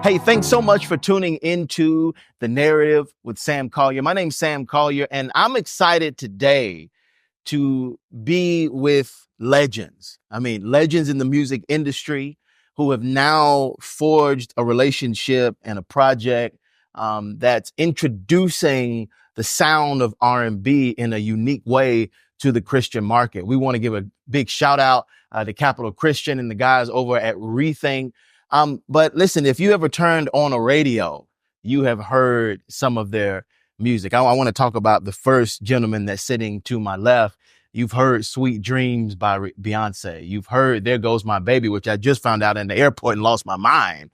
Hey, thanks so much for tuning into The Narrative with Sam Collier. My name's Sam Collier, and I'm excited today to be with legends. I mean, legends in the music industry who have now forged a relationship and a project that's introducing the sound of R&B in a unique way to the Christian market. We want to give a big shout out to Capital Christian and the guys over at Rethink. But listen, if you ever turned on a radio, you have heard some of their music. I want to talk about the first gentleman that's sitting to my left. You've heard Sweet Dreams by Beyonce. You've heard There Goes My Baby, which I just found out in the airport and lost my mind.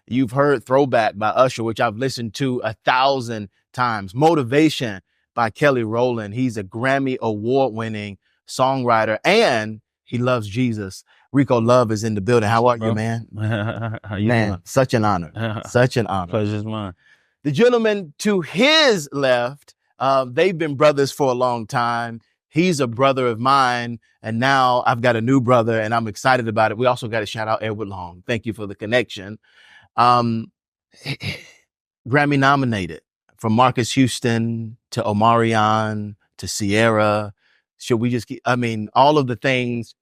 You've heard Throwback by Usher, which I've listened to 1,000 times. Motivation by Kelly Rowland. He's a Grammy award-winning songwriter and he loves Jesus. Rico Love is in the building. How are you, man? How you doing? Such an honor. Such an honor. Pleasure's mine. The gentleman to his left, they've been brothers for a long time. He's a brother of mine, and now I've got a new brother, and I'm excited about it. We also got to shout out Edward Long. Thank you for the connection. Grammy nominated, from Marcus Houston to Omarion to Sierra. Should we just keep, all of the things.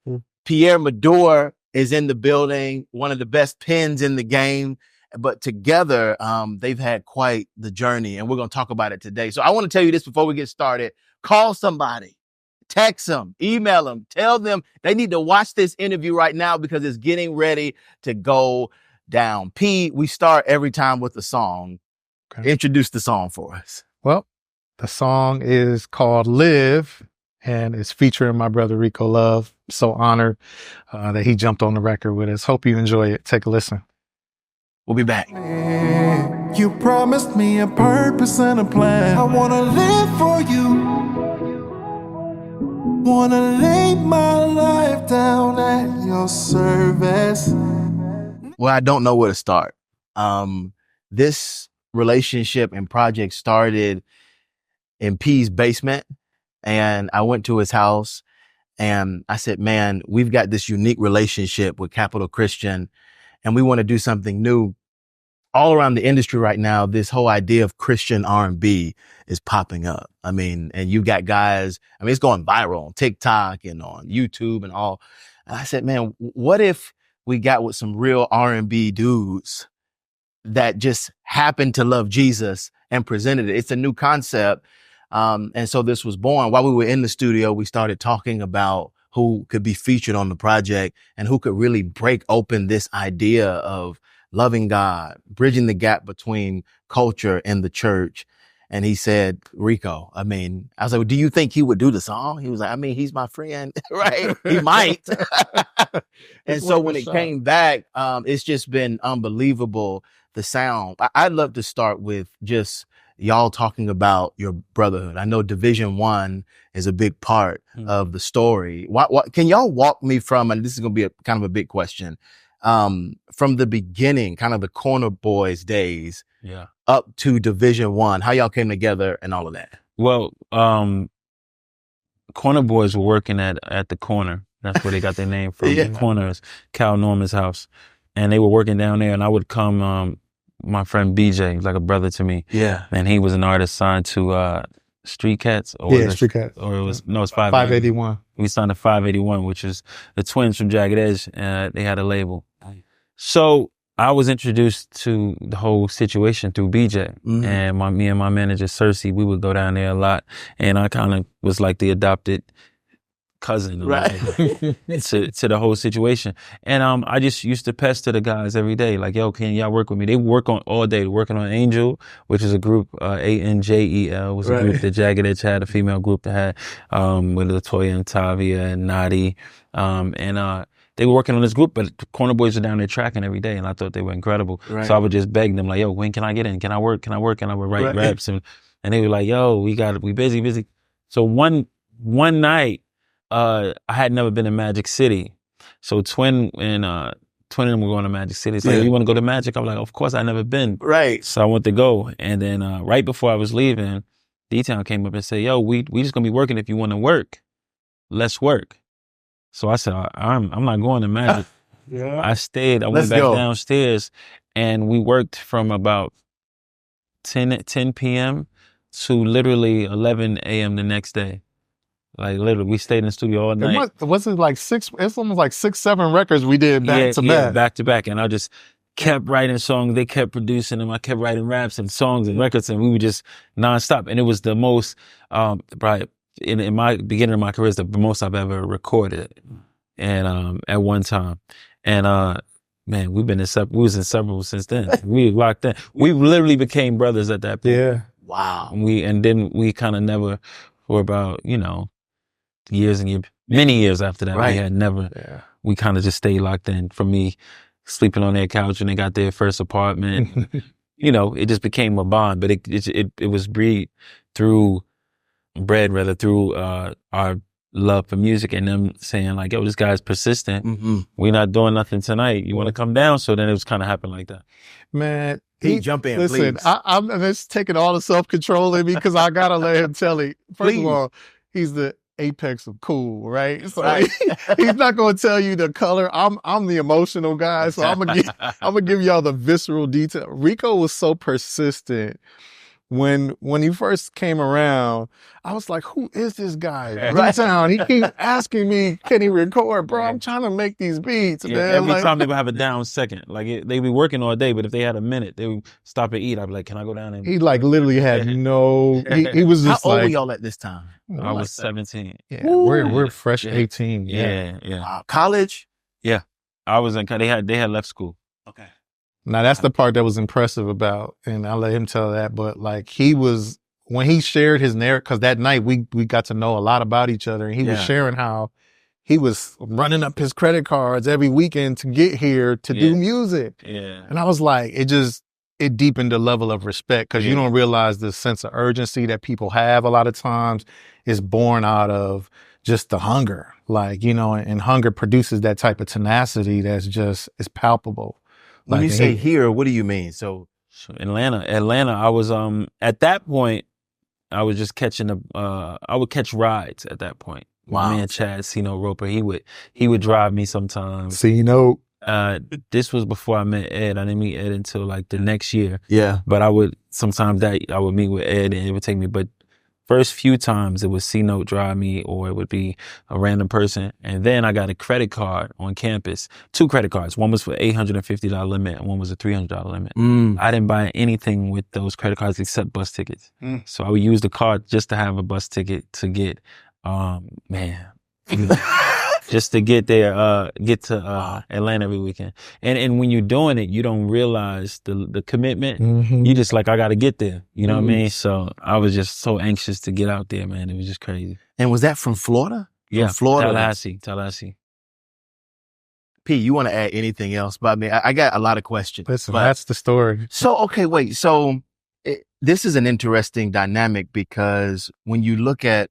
Pierre Medor is in the building, one of the best pens in the game. But together, they've had quite the journey, and we're going to talk about it today. So I want to tell you this before we get started. Call somebody, text them, email them, tell them they need to watch this interview right now because it's getting ready to go down. P, we start every time with a song. Okay. Introduce the song for us. Well, the song is called Live, and it's featuring my brother Rico Love. So honored that he jumped on the record with us. Hope you enjoy it. Take a listen. We'll be back. You promised me a purpose and a plan. I wanna live for you. Wanna lay my life down at your service. Well, I don't know where to start. This relationship and project started in P's basement, and I went to his house and I said, man, we've got this unique relationship with Capital Christian and we want to do something new. All around the industry right now, this whole idea of Christian R&B is popping up. And you got guys, it's going viral on TikTok and on YouTube and all. And I said, man, what if we got with some real R&B dudes that just happened to love Jesus and presented it? It's a new concept. And so this was born. While we were in the studio, we started talking about who could be featured on the project and who could really break open this idea of loving God, bridging the gap between culture and the church. And he said, Rico, I was like, well, do you think he would do the song? He was like, he's my friend, right? He might. And so when it came back, it's just been unbelievable, the sound. I'd love to start with just y'all talking about your brotherhood. I know Division I is a big part of the story. What can y'all walk me from, and this is going to be kind of a big question, from the beginning, kind of the Corner Boys days, up to Division I, how y'all came together and all of that? Well, Corner Boys were working at the corner. That's where they got their name from. The corner is Cal Norman's house. And they were working down there, and I would come, my friend BJ, he's like a brother to me. Yeah. And he was an artist signed to Street Cats. Street Cats. Or it's 581. We signed to 581, which is the twins from Jagged Edge. They had a label. So I was introduced to the whole situation through BJ. And me and my manager, Cersei, we would go down there a lot. And I kind of was like the adopted cousin, right, to the whole situation. And I just used to pester the guys every day, like, yo, can y'all work with me? They work on all day, working on Angel, which is a group, ANJEL was a group that Jagged Edge had, a female group that had with Latoya and Tavia and Nadi. And they were working on this group, but the Corner Boys were down there tracking every day, and I thought they were incredible. Right. So I would just beg them, like, yo, when can I get in? Can I work? And I would write raps, and they were like, yo, we busy. So one night, I had never been to Magic City. So Twin and them were going to Magic City. It's like, you want to go to Magic? I'm like, of course, I've never been. Right. So I went to go. And then right before I was leaving, D-Town came up and said, yo, we just going to be working if you want to work. Let's work. So I said, I'm not going to Magic. I stayed. I went back downstairs. And we worked from about 10 p.m. to literally 11 a.m. the next day. Like literally, we stayed in the studio all night. Wasn't like it's almost like 6, 7 records we did back to back. Yeah, back to back. And I just kept writing songs. They kept producing them. I kept writing raps and songs and records, and we were just nonstop. And it was the most, probably in my beginning of my career, it's the most I've ever recorded. And at one time. And man, we was inseparable since then. We locked in. We literally became brothers at that point. Yeah. Wow. And then we kind of never, for about, years and years, many years after that, Right. we had never, we kind of just stayed locked in. For me, sleeping on their couch when they got their first apartment, it just became a bond. But it was bred through our love for music and them saying like, yo, this guy's persistent. Mm-hmm. We're not doing nothing tonight. You want to come down? So then it was kind of happened like that. Man, jump in, listen, please. I'm just taking all the self-control in me because I gotta let him tell it. First of all, he's the apex of cool, right? So he's not gonna tell you the color. I'm the emotional guy, so I'm gonna give y'all the visceral detail. Rico was so persistent. When he first came around, I was like, who is this guy? Right town. He keeps asking me, can he record? Bro, I'm trying to make these beats. Yeah, man. every time they would have a down second. Like they be working all day, but if they had a minute, they would stop and eat. I'd be like, can I go down and... He like literally had no, he was just How old like... were y'all at this time? I was 17. Yeah, we're fresh 18. Yeah. Wow. College? Yeah. I was in, they had left school. Okay. Now that's the part that was impressive about, and I'll let him tell that, but like when he shared his narrative, because that night we got to know a lot about each other, and he was sharing how he was running up his credit cards every weekend to get here to do music. Yeah. And I was like, it deepened the level of respect, because you don't realize the sense of urgency that people have a lot of times is born out of just the hunger. Like, and hunger produces that type of tenacity that's just, is palpable. When you say here, what do you mean? So Atlanta, I was, at that point, I was just catching I would catch rides at that point. Wow. My man Chad Roper, he would drive me sometimes. This was before I met Ed. I didn't meet Ed until like the next year. Yeah. But I would meet with Ed and it would take me, but first few times it was C-Note drive me, or it would be a random person. And then I got a credit card on campus, 2 credit cards. One was for $850 limit and one was a $300 limit. I didn't buy anything with those credit cards except bus tickets. So I would use the card just to have a bus ticket to get, just to get there, get to Atlanta every weekend. And when you're doing it, you don't realize the commitment. You just like, I got to get there. You know what I mean? So I was just so anxious to get out there, man. It was just crazy. And was that from Florida? Yeah, from Florida. Tallahassee. P, you want to add anything else? But I mean, I got a lot of questions. Listen, that's the story. So, okay, wait. So this is an interesting dynamic, because when you look at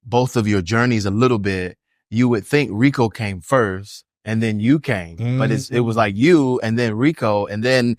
both of your journeys a little bit, you would think Rico came first and then you came, but it was like you and then Rico, and then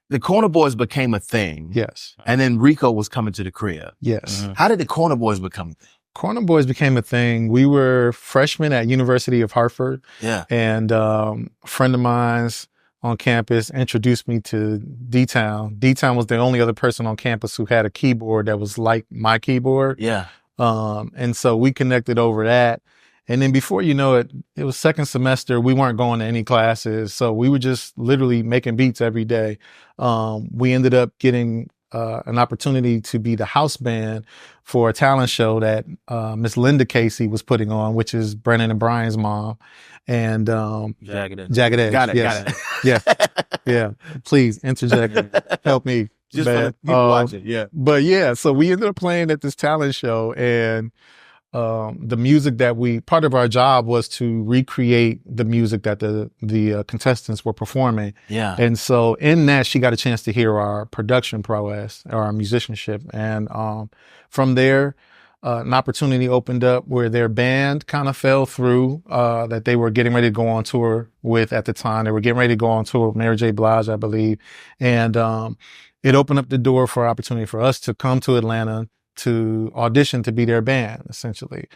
the Corner Boys became a thing. Yes. And then Rico was coming to the crib. Yes. How did the Corner Boys become a thing? Corner Boys became a thing. We were freshmen at University of Hartford. Yeah. And a friend of mine's on campus introduced me to D-Town. D-Town was the only other person on campus who had a keyboard that was like my keyboard. Yeah. And so we connected over that. And then before you know it, it was second semester. We weren't going to any classes. So we were just literally making beats every day. We ended up getting an opportunity to be the house band for a talent show that Miss Linda Casey was putting on, which is Brennan and Brian's mom. And Jagged Edge. Jagged Edge. Got it. Yeah. Yeah. Please interject. Help me. Just for the people watching. Yeah. But yeah, so we ended up playing at this talent show, and the music that part of our job was to recreate the music that the contestants were performing. Yeah. And so in that, she got a chance to hear our production prowess, or our musicianship. And from there, an opportunity opened up where their band kind of fell through, that they were getting ready to go on tour with at the time. They were getting ready to go on tour with Mary J. Blige, I believe. And it opened up the door for opportunity for us to come to Atlanta to audition to be their band, essentially.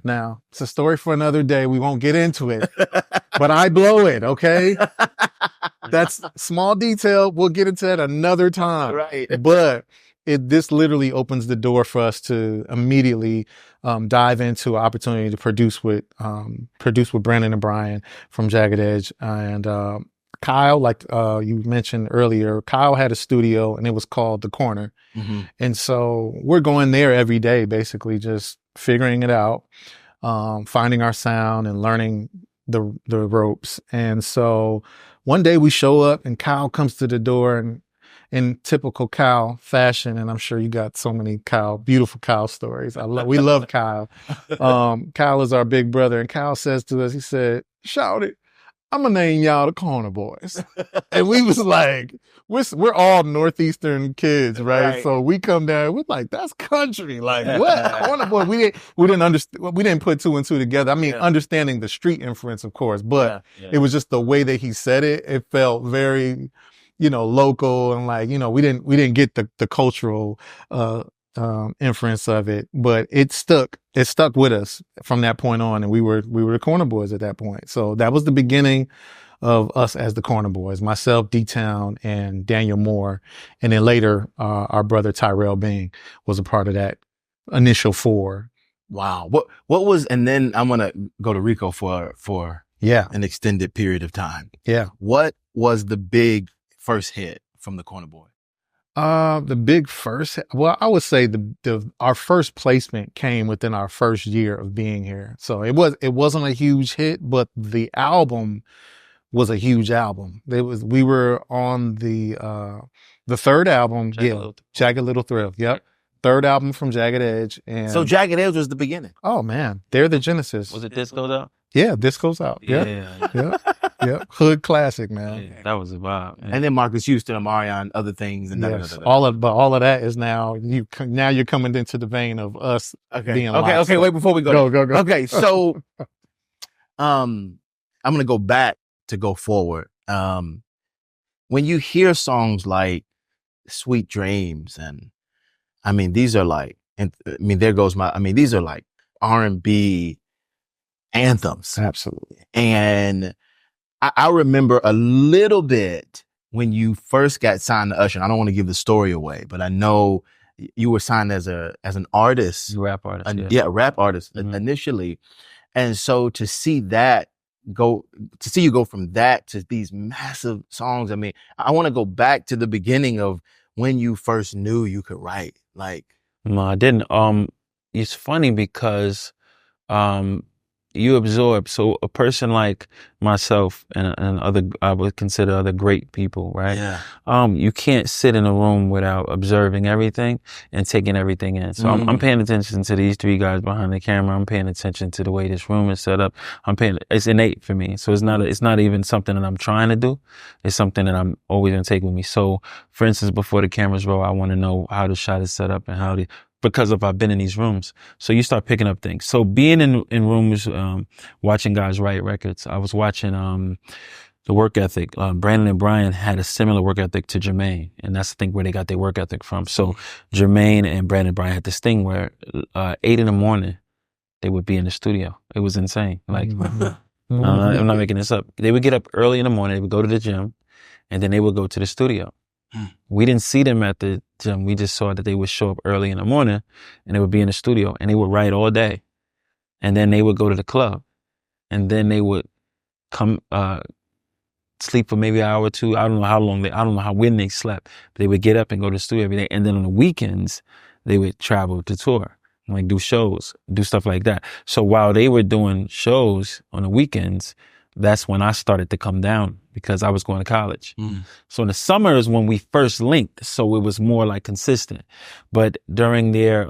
Now, it's a story for another day. We won't get into it. but I blow it, okay? That's small detail. We'll get into that another time. Right. But this literally opens the door for us to immediately dive into an opportunity to produce with Brandon and Brian from Jagged Edge. And Kyle, like you mentioned earlier, Kyle had a studio and it was called The Corner. Mm-hmm. And so we're going there every day, basically just figuring it out, finding our sound and learning the ropes. And so one day we show up and Kyle comes to the door, and in typical Kyle fashion, and I'm sure you got so many beautiful Kyle stories. We love Kyle. Kyle is our big brother, and Kyle says to us, he said, "Shout it, I'm gonna name y'all the Corner Boys." And we was like, we're all Northeastern kids, right? So we come down, we're like, that's country. Like, what? Corner Boys? We didn't understand. We didn't put two and two together. I mean, understanding the street inference, of course, but it was just the way that he said it. It felt very, local, and like, we didn't get the cultural inference of it, but it stuck with us from that point on, and we were the Corner Boys at that point. So that was the beginning of us as the Corner Boys, myself, D-Town, and Daniel Moore, and then later our brother Tyrell Bing was a part of that initial four. Wow. What was, and then I'm gonna go to Rico for an extended period of time. Yeah. What was the big first hit from the Corner Boy? The big first, well, I would say our first placement came within our first year of being here. So it wasn't a huge hit, but the album was a huge album. We were on the third album, Jagged Little Thrill. Yep. Third album from Jagged Edge. And so Jagged Edge was the beginning. Oh man, they're the genesis. Was it Disco's Out? Yeah, Disco's Out. Yeah. Hood classic, man. Yeah, that was a vibe. Man. And then Marcus Houston, Omarion, other things, and all of that is now you're coming into the vein of us being alive. Okay. Wait, before we go. Go. Okay, so I'm gonna go back to go forward. When you hear songs like "Sweet Dreams" and these are like, there goes these are like R&B anthems. Absolutely. And I remember a little bit when you first got signed to Usher. I don't want to give the story away, but I know you were signed as an artist. Rap artist. A rap artist initially. And so to see you go from that to these massive songs. I want to go back to the beginning of when you first knew you could write. No, I didn't. It's funny because you absorb. So a person like myself and other, I would consider other great people, right? Yeah. You can't sit in a room without observing everything and taking everything in. So I'm paying attention to these three guys behind the camera. I'm paying attention to the way this room is set up. It's innate for me. So it's not even something that I'm trying to do. It's something that I'm always going to take with me. So for instance, before the cameras roll, I want to know how the shot is set up and because I've been in these rooms. So you start picking up things. So being in rooms, watching guys write records, I was watching the work ethic. Brandon and Brian had a similar work ethic to Jermaine, and that's the thing where they got their work ethic from. So Jermaine and Brandon and Brian had this thing where 8 a.m, they would be in the studio. It was insane. Like, I'm not making this up. They would get up early in the morning, they would go to the gym, and then they would go to the studio. We didn't see them at the gym. We just saw that they would show up early in the morning and they would be in the studio and they would write all day. And then they would go to the club and then they would come, sleep for maybe an hour or two. I don't know when they slept, but they would get up and go to the studio every day. And then on the weekends, they would travel to tour, like do shows, do stuff like that. So while they were doing shows on the weekends, that's when I started to come down because I was going to college. So in the summer is when we first linked. So it was more like consistent. But during their,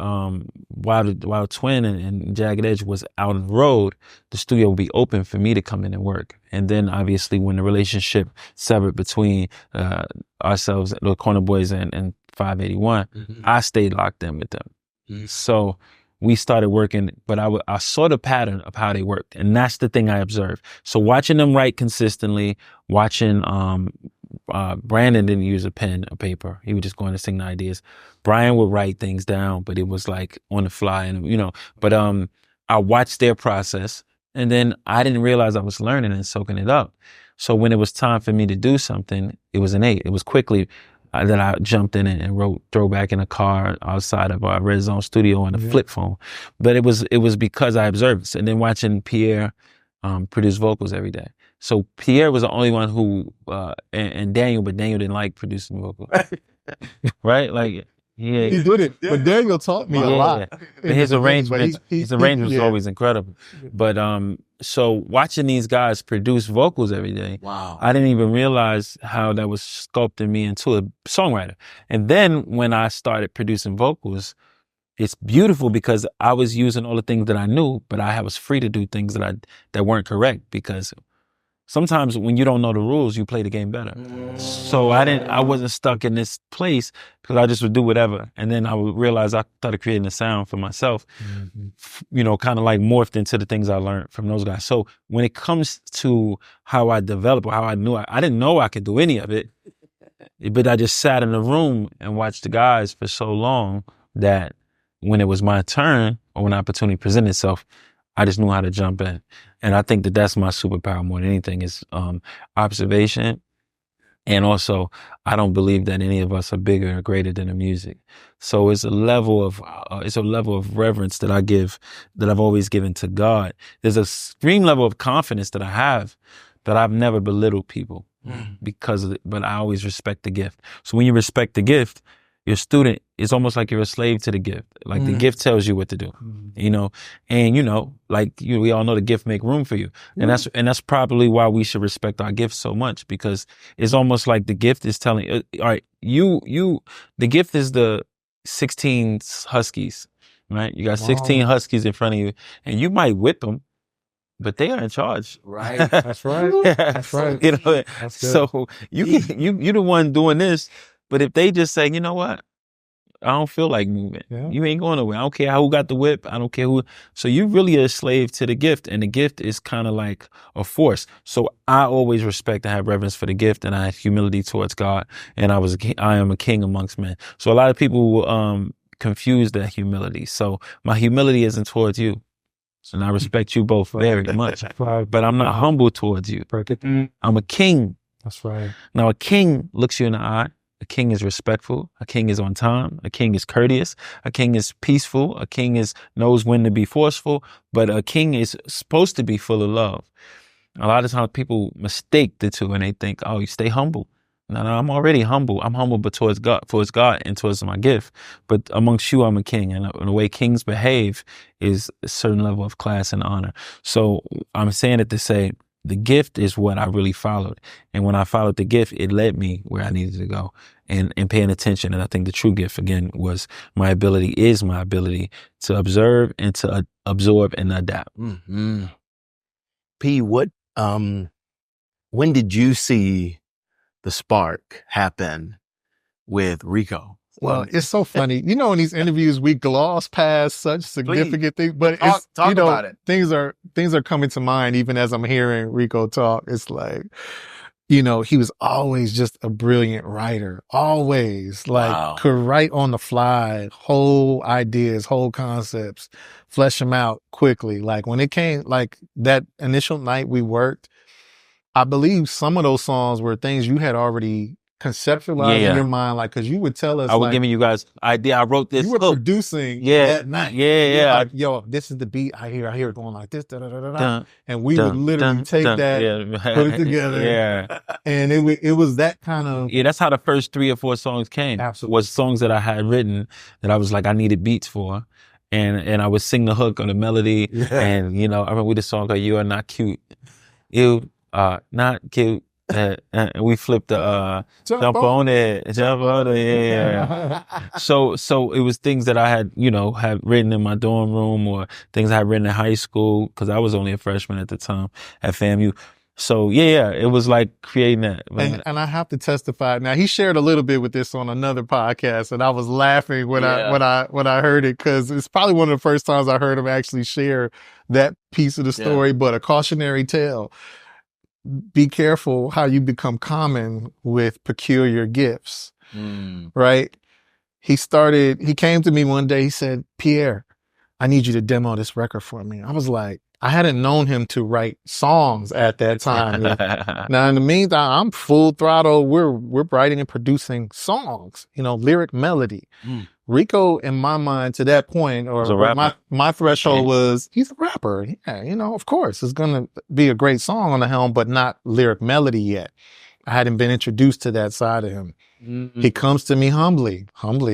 while Twin and Jagged Edge was out on the road, the studio would be open for me to come in and work. And then obviously when the relationship severed between ourselves, the Corner Boys and 581, I stayed locked in with them. So we started working, but I saw the pattern of how they worked. And that's the thing I observed. So watching them write consistently, watching, Brandon didn't use a pen or paper. He would just go in and sing the ideas. Brian would write things down, but it was like on the fly and, but, I watched their process And then I didn't realize I was learning and soaking it up. So when it was time for me to do something, it was innate. It was quickly that I jumped in it and wrote Throwback in a car outside of our Red Zone studio on a flip phone. But it was because I observed this. And then watching Pierre produce vocals every day. So Pierre was the only one who, and Daniel, but Daniel didn't like producing vocals. Right? Like, he did it, but Daniel taught me a lot. But his arrangement was always incredible. But so watching these guys produce vocals every day, I didn't even realize how that was sculpting me into a songwriter. And then when I started producing vocals, it's beautiful because I was using all the things that I knew, but I was free to do things that weren't correct, because sometimes when you don't know the rules, you play the game better. So I wasn't stuck in this place because I just would do whatever. And then I would realize I started creating a sound for myself, you know, kind of like morphed into the things I learned from those guys. So when it comes to how I developed or how I knew, I didn't know I could do any of it, but I just sat in the room and watched the guys for so long that when it was my turn or when opportunity presented itself, I just knew how to jump in. And I think that that's my superpower more than anything is observation. And also, I don't believe that any of us are bigger or greater than the music. So it's a level of reverence that I've always given to God. There's a extreme level of confidence that I have that I've never belittled people because of it, but I always respect the gift. So when you respect the gift, your student, it's almost like you're a slave to the gift. Like the gift tells you what to do, you know, and you know, like we all know the gift make room for you. And that's probably why we should respect our gifts so much, because it's almost like the gift is telling, all right, the gift is the 16 Huskies, right? You got 16 Huskies in front of you and you might whip them, but they are in charge. Right. That's right. That's right. You know, so you're the one doing this. But if they just say, you know what, I don't feel like moving. Yeah. You ain't going nowhere. I don't care who got the whip. I don't care who. So you really are a slave to the gift, and the gift is kind of like a force. So I always respect and have reverence for the gift, and I have humility towards God. And I am a king amongst men. So a lot of people will confuse that humility. So my humility isn't towards you. And I respect you both very much. But I'm not humble towards you. I'm a king. That's right. Now a king looks you in the eye. A king is respectful. A king is on time. A king is courteous. A king is peaceful. A king knows when to be forceful. But a king is supposed to be full of love. A lot of times people mistake the two and they think, oh, you stay humble. No, I'm already humble. I'm humble, but towards God and towards my gift. But amongst you, I'm a king. And the way kings behave is a certain level of class and honor. So I'm saying it to say, the gift is what I really followed. And when I followed the gift, it led me where I needed to go and paying attention. And I think the true gift, again, is my ability to observe and to absorb and adapt. Mm-hmm. P, when did you see the spark happen with Rico? Well, it's so funny. You know, in these interviews, we gloss past such significant things, but it's, talk about it. Things are coming to mind even as I'm hearing Rico talk. It's like, you know, he was always just a brilliant writer, always could write on the fly, whole ideas, whole concepts, flesh them out quickly. Like when it came, like that initial night we worked, I believe some of those songs were things you had already conceptualized in your mind, like, because you would tell us, I was giving you guys idea. I wrote this. You were producing that night. Yeah. Like, yo, this is the beat. I hear it going like this, da da da da da. And we would literally take that, put it together. Yeah. And it was that kind of. Yeah, that's how the first 3 or 4 songs came. Absolutely. Was songs that I had written that I was like, I needed beats for. And I would sing the hook or the melody. Yeah. And, you know, I remember with the song called You Are Not Cute. You are not cute. We flipped the jump on it, yeah. So it was things that I had, you know, had written in my dorm room or things I had written in high school because I was only a freshman at the time at FAMU. So yeah, it was like creating that. And I have to testify. Now he shared a little bit with this on another podcast, and I was laughing when I heard it because it's probably one of the first times I heard him actually share that piece of the story. But a cautionary tale. Be careful how you become common with peculiar gifts, right? He came to me one day, he said, Pierre, I need you to demo this record for me. I was like, I hadn't known him to write songs at that time. Now, in the meantime, I'm full throttle. We're writing and producing songs, lyric melody. Rico, in my mind, to that point, or my threshold was, he's a rapper. Yeah, of course, it's going to be a great song on the helm, but not lyric melody yet. I hadn't been introduced to that side of him. He comes to me humbly,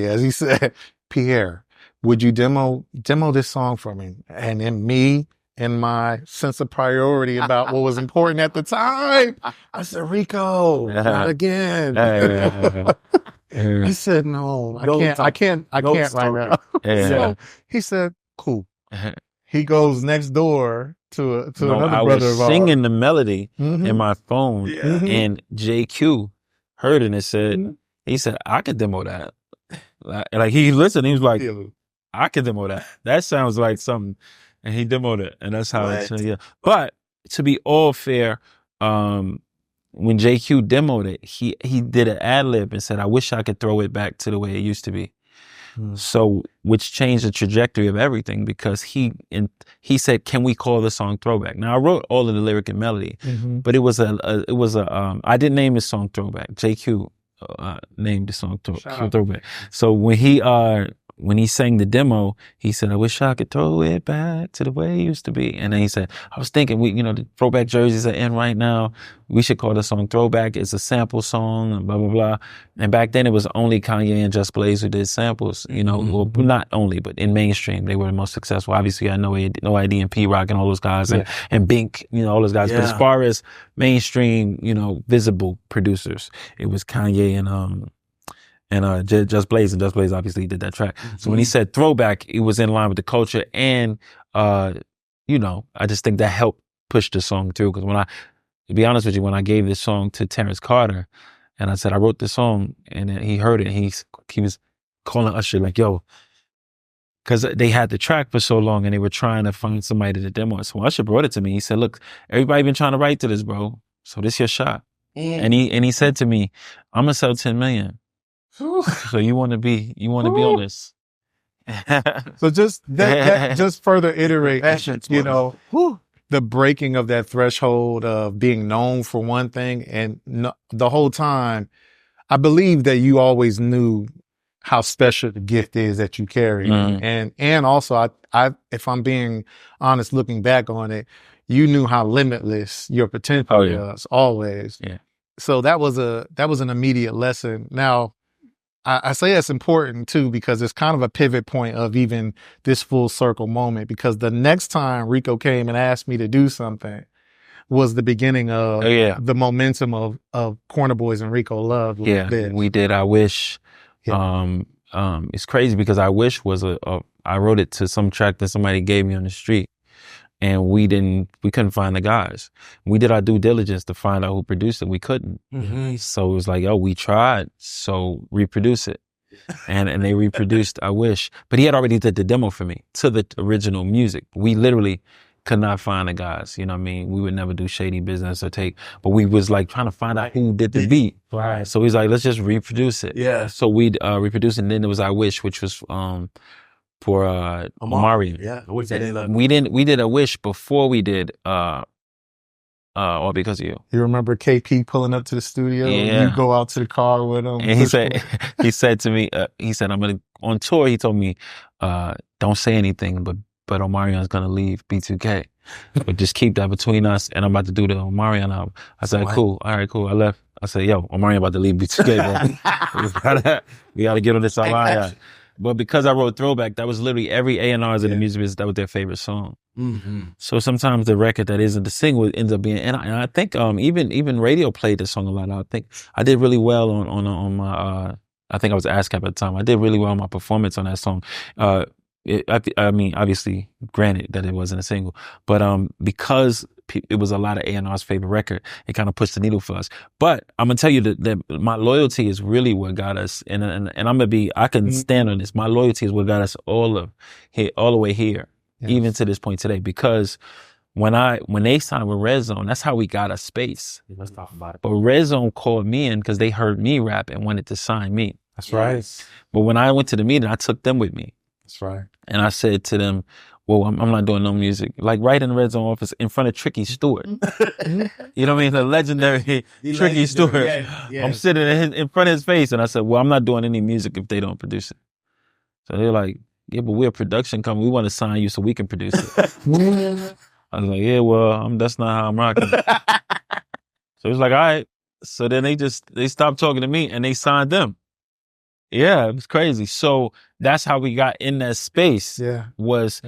as he said, Pierre, would you demo this song for me? And then me and my sense of priority about what was important at the time, I said, Rico, not again. I said, no, I can't right now. So he said, cool. He goes next door to another brother of ours. I was singing the melody in my phone, and JQ heard it and said, he said, I could demo that. Like he listened, he was like, I could demo that. That sounds like something. And he demoed it, and that's how it's, yeah. But to be all fair, when JQ demoed it, he did an ad-lib and said, I wish I could throw it back to the way it used to be. So, which changed the trajectory of everything, because he said, can we call the song Throwback? Now, I wrote all of the lyric and melody, but it was I didn't name the song Throwback. JQ named the song Throwback. So when he sang the demo, he said, I wish I could throw it back to the way it used to be. And then he said, I was thinking, the throwback jerseys are in right now. We should call the song Throwback. It's a sample song, and blah, blah, blah. And back then it was only Kanye and Just Blaze who did samples, well, not only, but in mainstream, they were the most successful. Obviously, I know No ID and P-Rock and all those guys, and Bink, all those guys. Yeah. But as far as mainstream, visible producers, it was Kanye and Just Blaze, and Just Blaze obviously did that track. So when he said Throwback, it was in line with the culture, and I just think that helped push the song through. Because to be honest with you, when I gave this song to Terrence Carter, and I said I wrote this song, and he heard it, and he was calling Usher like, yo, because they had the track for so long, and they were trying to find somebody to demo it. So when Usher brought it to me, he said, look, everybody been trying to write to this, bro. So this your shot. And he said to me, I'm gonna sell 10 million. So you want to be on this. So just that just further iterate, the breaking of that threshold of being known for one thing, and the whole time, I believe that you always knew how special the gift is that you carry, and also I if I'm being honest, looking back on it, you knew how limitless your potential was always. Yeah. So that was an immediate lesson. Now, I say that's important too, because it's kind of a pivot point of even this full circle moment, because the next time Rico came and asked me to do something was the beginning of the momentum of Corner Boys and Rico Love. We did I Wish. Yeah. It's crazy because I Wish was I wrote it to some track that somebody gave me on the street. And we couldn't find the guys. We did our due diligence to find out who produced it. We couldn't. So it was like, we tried. So reproduce it. And they reproduced I Wish. But he had already did the demo for me to the original music. We literally could not find the guys. You know what I mean? We would never do shady business or but we was like trying to find out who did the beat. Right. So he's like, let's just reproduce it. Yeah. So we reproduced it, and then there was I Wish, which was for Omarion. Yeah. We did a Wish before we did All Because of You. You remember KP pulling up to the studio? Yeah. You go out to the car with him. And he said to me, I'm gonna on tour, he told me, don't say anything, but Omarion's gonna leave B2K. But just keep that between us, and I'm about to do the Omarion album. I said, cool, all right, cool. I left. I said, yo, Omarion about to leave B2K, bro. we gotta get on this album. But because I wrote Throwback, that was literally every A&Rs in the music business, that was their favorite song. So sometimes the record that isn't the single ends up being, and I think even radio played this song a lot. I think I did really well on my, I think I was ASCAP at the time. I did really well on my performance on that song. I mean, obviously, granted that it wasn't a single, but because it was a lot of A&R's favorite record, it kind of pushed the needle for us. But I'm gonna tell you that my loyalty is really what got us, and I'm gonna I can stand on this. My loyalty is what got us all the way here, even to this point today. Because when they signed with Red Zone, that's how we got a space. Let's talk about it. But Red Zone called me in because they heard me rap and wanted to sign me. That's right. But when I went to the meeting, I took them with me. That's right. And I said to them, well, I'm not doing no music. Like right in the Red Zone office in front of Tricky Stewart. You know what I mean? The legendary Tricky Stewart. Yes. I'm sitting in front of his face and I said, well, I'm not doing any music if they don't produce it. So they're like, yeah, but we're a production company. We want to sign you so we can produce it. I was like, yeah, well, that's not how I'm rocking. So it's like, all right. So then they stopped talking to me and they signed them. Yeah, it was crazy. So that's how we got in that space. Yeah. Was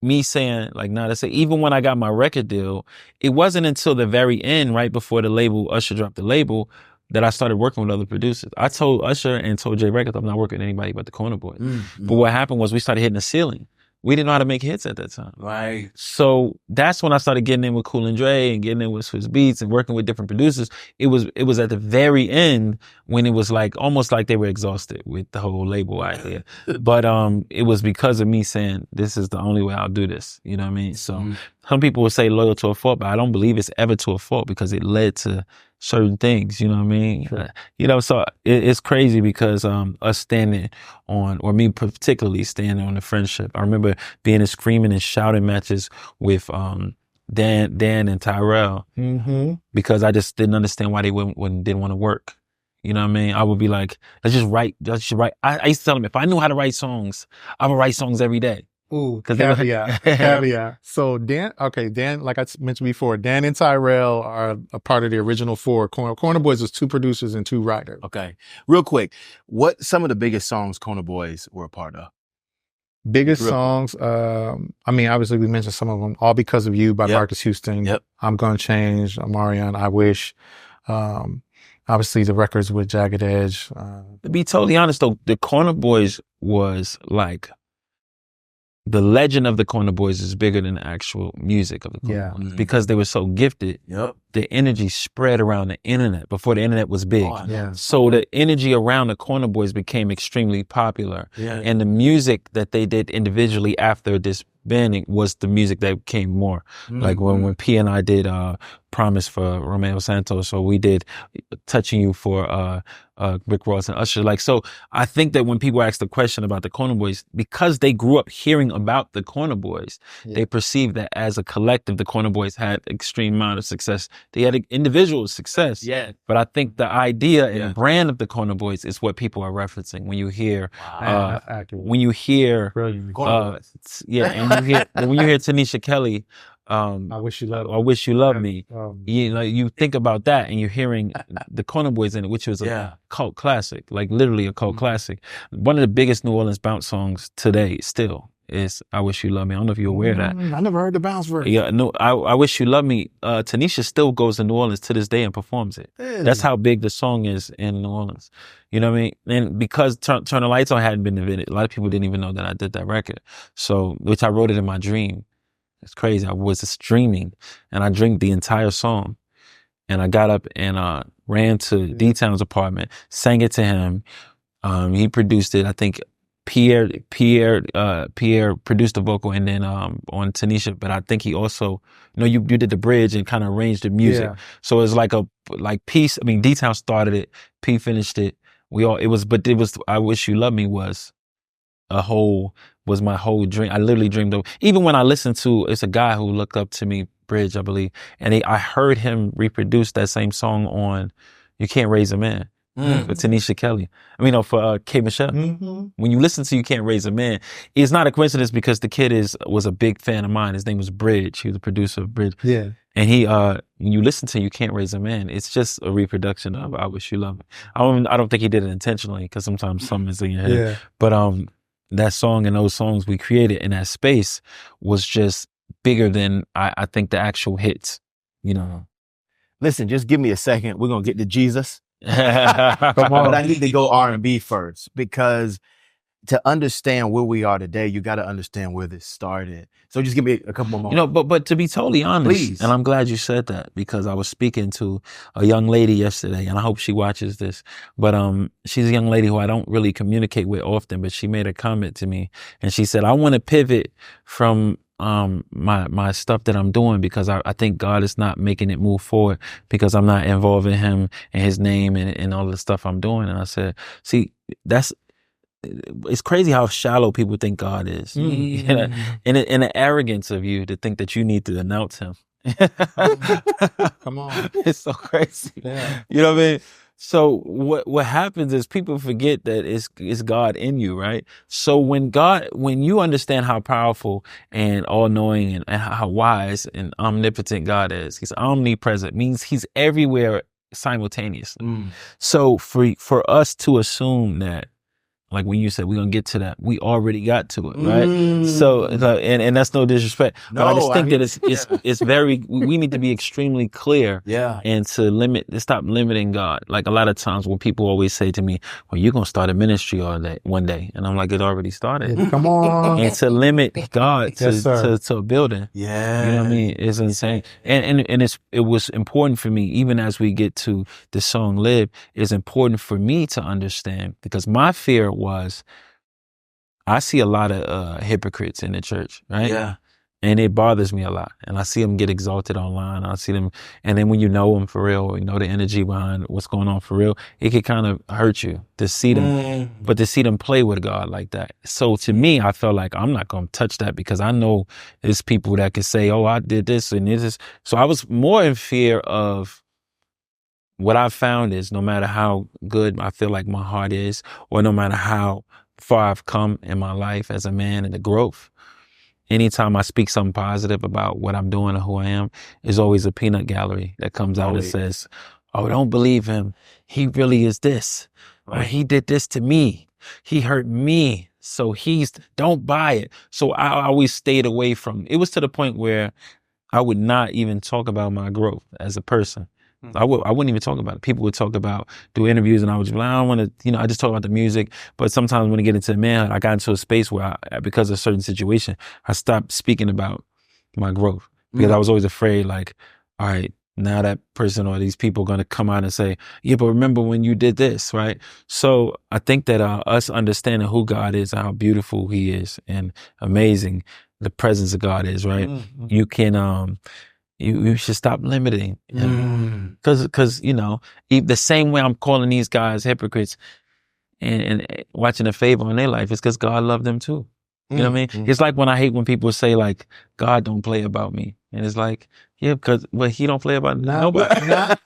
me saying, like, nah, that's it. Even when I got my record deal, it wasn't until the very end, right before the label, Usher dropped the label, that I started working with other producers. I told Usher and told J Records, I'm not working with anybody but the Corner Boys. Mm-hmm. But what happened was we started hitting the ceiling. We didn't know how to make hits at that time. Right. So that's when I started getting in with Cool and Dre and getting in with Swiss Beats and working with different producers. It was at the very end when it was like almost like they were exhausted with the whole label idea. But it was because of me saying, this is the only way I'll do this. You know what I mean? So some people would say loyal to a fault, but I don't believe it's ever to a fault because it led to certain things, you know what I mean? Sure. You know, so it's crazy because us standing on, or me particularly standing on the friendship. I remember being in screaming and shouting matches with Dan and Tyrell because I just didn't understand why they didn't want to work. You know what I mean? I would be like, let's just write. I used to tell them, if I knew how to write songs, I would write songs every day. Ooh, caveat. So Dan, like I mentioned before, Dan and Tyrell are a part of the original four. Corner Boys was 2 producers and 2 writers. Okay. Real quick, what some of the biggest songs Corner Boys were a part of? Biggest songs, I mean, obviously we mentioned some of them. All Because of You by Marcus Houston. Yep. I'm Gonna Change, Omarion, I Wish. Obviously the records with Jagged Edge. To be totally honest though, the Corner Boys was like, the legend of the Corner Boys is bigger than the actual music of the Corner Boys. Because they were so gifted, the energy spread around the internet before the internet was big. So the energy around the Corner Boys became extremely popular. And the music that they did individually after disbanding was the music that came more. Like when P and I did Promise for Romeo Santos, or we did Touching You for Rick Ross and Usher. Like, so I think that when people ask the question about the Corner Boys, because they grew up hearing about the Corner Boys, they perceive that as a collective, the Corner Boys had extreme amount of success. They had individual success. But I think the idea and brand of the Corner Boys is what people are referencing when you hear, when you hear, and when you hear Tanisha Kelly, I Wish You Love Me. I Wish You Love Me. You know, you think about that and you're hearing the Corner Boys in it, which was a cult classic, like literally a cult classic. One of the biggest New Orleans bounce songs today still is I Wish You Love Me. I don't know if you're aware of that. I never heard the bounce version. Yeah, no, I Wish You Love Me. Tanisha still goes to New Orleans to this day and performs it. That's how big the song is in New Orleans. You know what I mean? And because Turn the Lights On hadn't been invented, a lot of people didn't even know that I did that record. So, which I wrote it in my dream. It's crazy. I was just dreaming and I dreamed the entire song. And I got up and ran to D-Town's apartment, sang it to him. He produced it. I think Pierre produced the vocal and then on Tanisha, but I think he also, you know, you did the bridge and kind of arranged the music. So it's like Peace. I mean, D-Town started it, P finished it. But it was I Wish You Love Me was my whole dream. I literally dreamed of, even when I listened to, it's a guy who looked up to me, Bridge, I believe, and I heard him reproduce that same song on You Can't Raise a Man with Tanisha Kelly. I mean, for K. Michelle. When you listen to You Can't Raise a Man, it's not a coincidence because the kid was a big fan of mine. His name was Bridge. He was a producer of Bridge. Yeah. And he, when you listen to You Can't Raise a Man, it's just a reproduction of I Wish You Love Me. I don't think he did it intentionally because sometimes something is in your head. Yeah. But that song and those songs we created in that space was just bigger than I think the actual hits, you know. Listen, just give me a second. We're going to get to Jesus. But I need to go R&B first because to understand where we are today, you got to understand where this started. So just give me a couple more moments. You know, but to be totally honest, please. And I'm glad you said that because I was speaking to a young lady yesterday and I hope she watches this, but she's a young lady who I don't really communicate with often, but she made a comment to me and she said, I want to pivot from my stuff that I'm doing because I think God is not making it move forward because I'm not involving him and his name and all the stuff I'm doing. And I said, see, that's it's crazy how shallow people think God is. Mm. You know, and the arrogance of you to think that you need to announce him. Come on. It's so crazy. Yeah. You know what I mean? So what happens is people forget that it's God in you, right? So when you understand how powerful and all-knowing and how wise and omnipotent God is, he's omnipresent, means he's everywhere simultaneously. So for us to assume that, like when you said we're gonna get to that, we already got to it, right? So and that's no disrespect, but I just think that it's very, we need to be extremely clear, and to stop limiting God. Like a lot of times when people always say to me, "Well, you're gonna start a ministry one day," and I'm like, "It already started." Come on. And to limit God to a building, you know what I mean, is insane. And it was important for me, even as we get to the song "Live," it's important for me to understand, because my fear was, I see a lot of hypocrites in the church, right? Yeah. And it bothers me a lot. And I see them get exalted online. I see them, and then when you know them for real, or you know the energy behind what's going on for real, it can kind of hurt you to see them, but to see them play with God like that. So to me, I felt like I'm not going to touch that, because I know there's people that can say, "Oh, I did this and this." So I was more in fear of, what I found is, no matter how good I feel like my heart is, or no matter how far I've come in my life as a man and the growth, anytime I speak something positive about what I'm doing or who I am, there's always a peanut gallery that comes out and says, "Oh, don't believe him. He really is this. Or he did this to me. He hurt me. So don't buy it." So I always stayed away from, it was to the point where I would not even talk about my growth as a person. I wouldn't even talk about it. People would talk about, do interviews, and I would just be like, I don't want to, I just talk about the music. But sometimes when I get into manhood, I got into a space where because of a certain situation, I stopped speaking about my growth, because I was always afraid, like, all right, now that person or these people are going to come out and say, "Yeah, but remember when you did this," right? So I think that us understanding who God is and how beautiful he is and amazing the presence of God is, right? You can, you should stop limiting, because the same way I'm calling these guys hypocrites and watching a favor in their life, is because God loved them too. You know what I mean? It's like when I hate when people say, like, God don't play about me, and it's like, yeah, but he don't play about nobody. Right?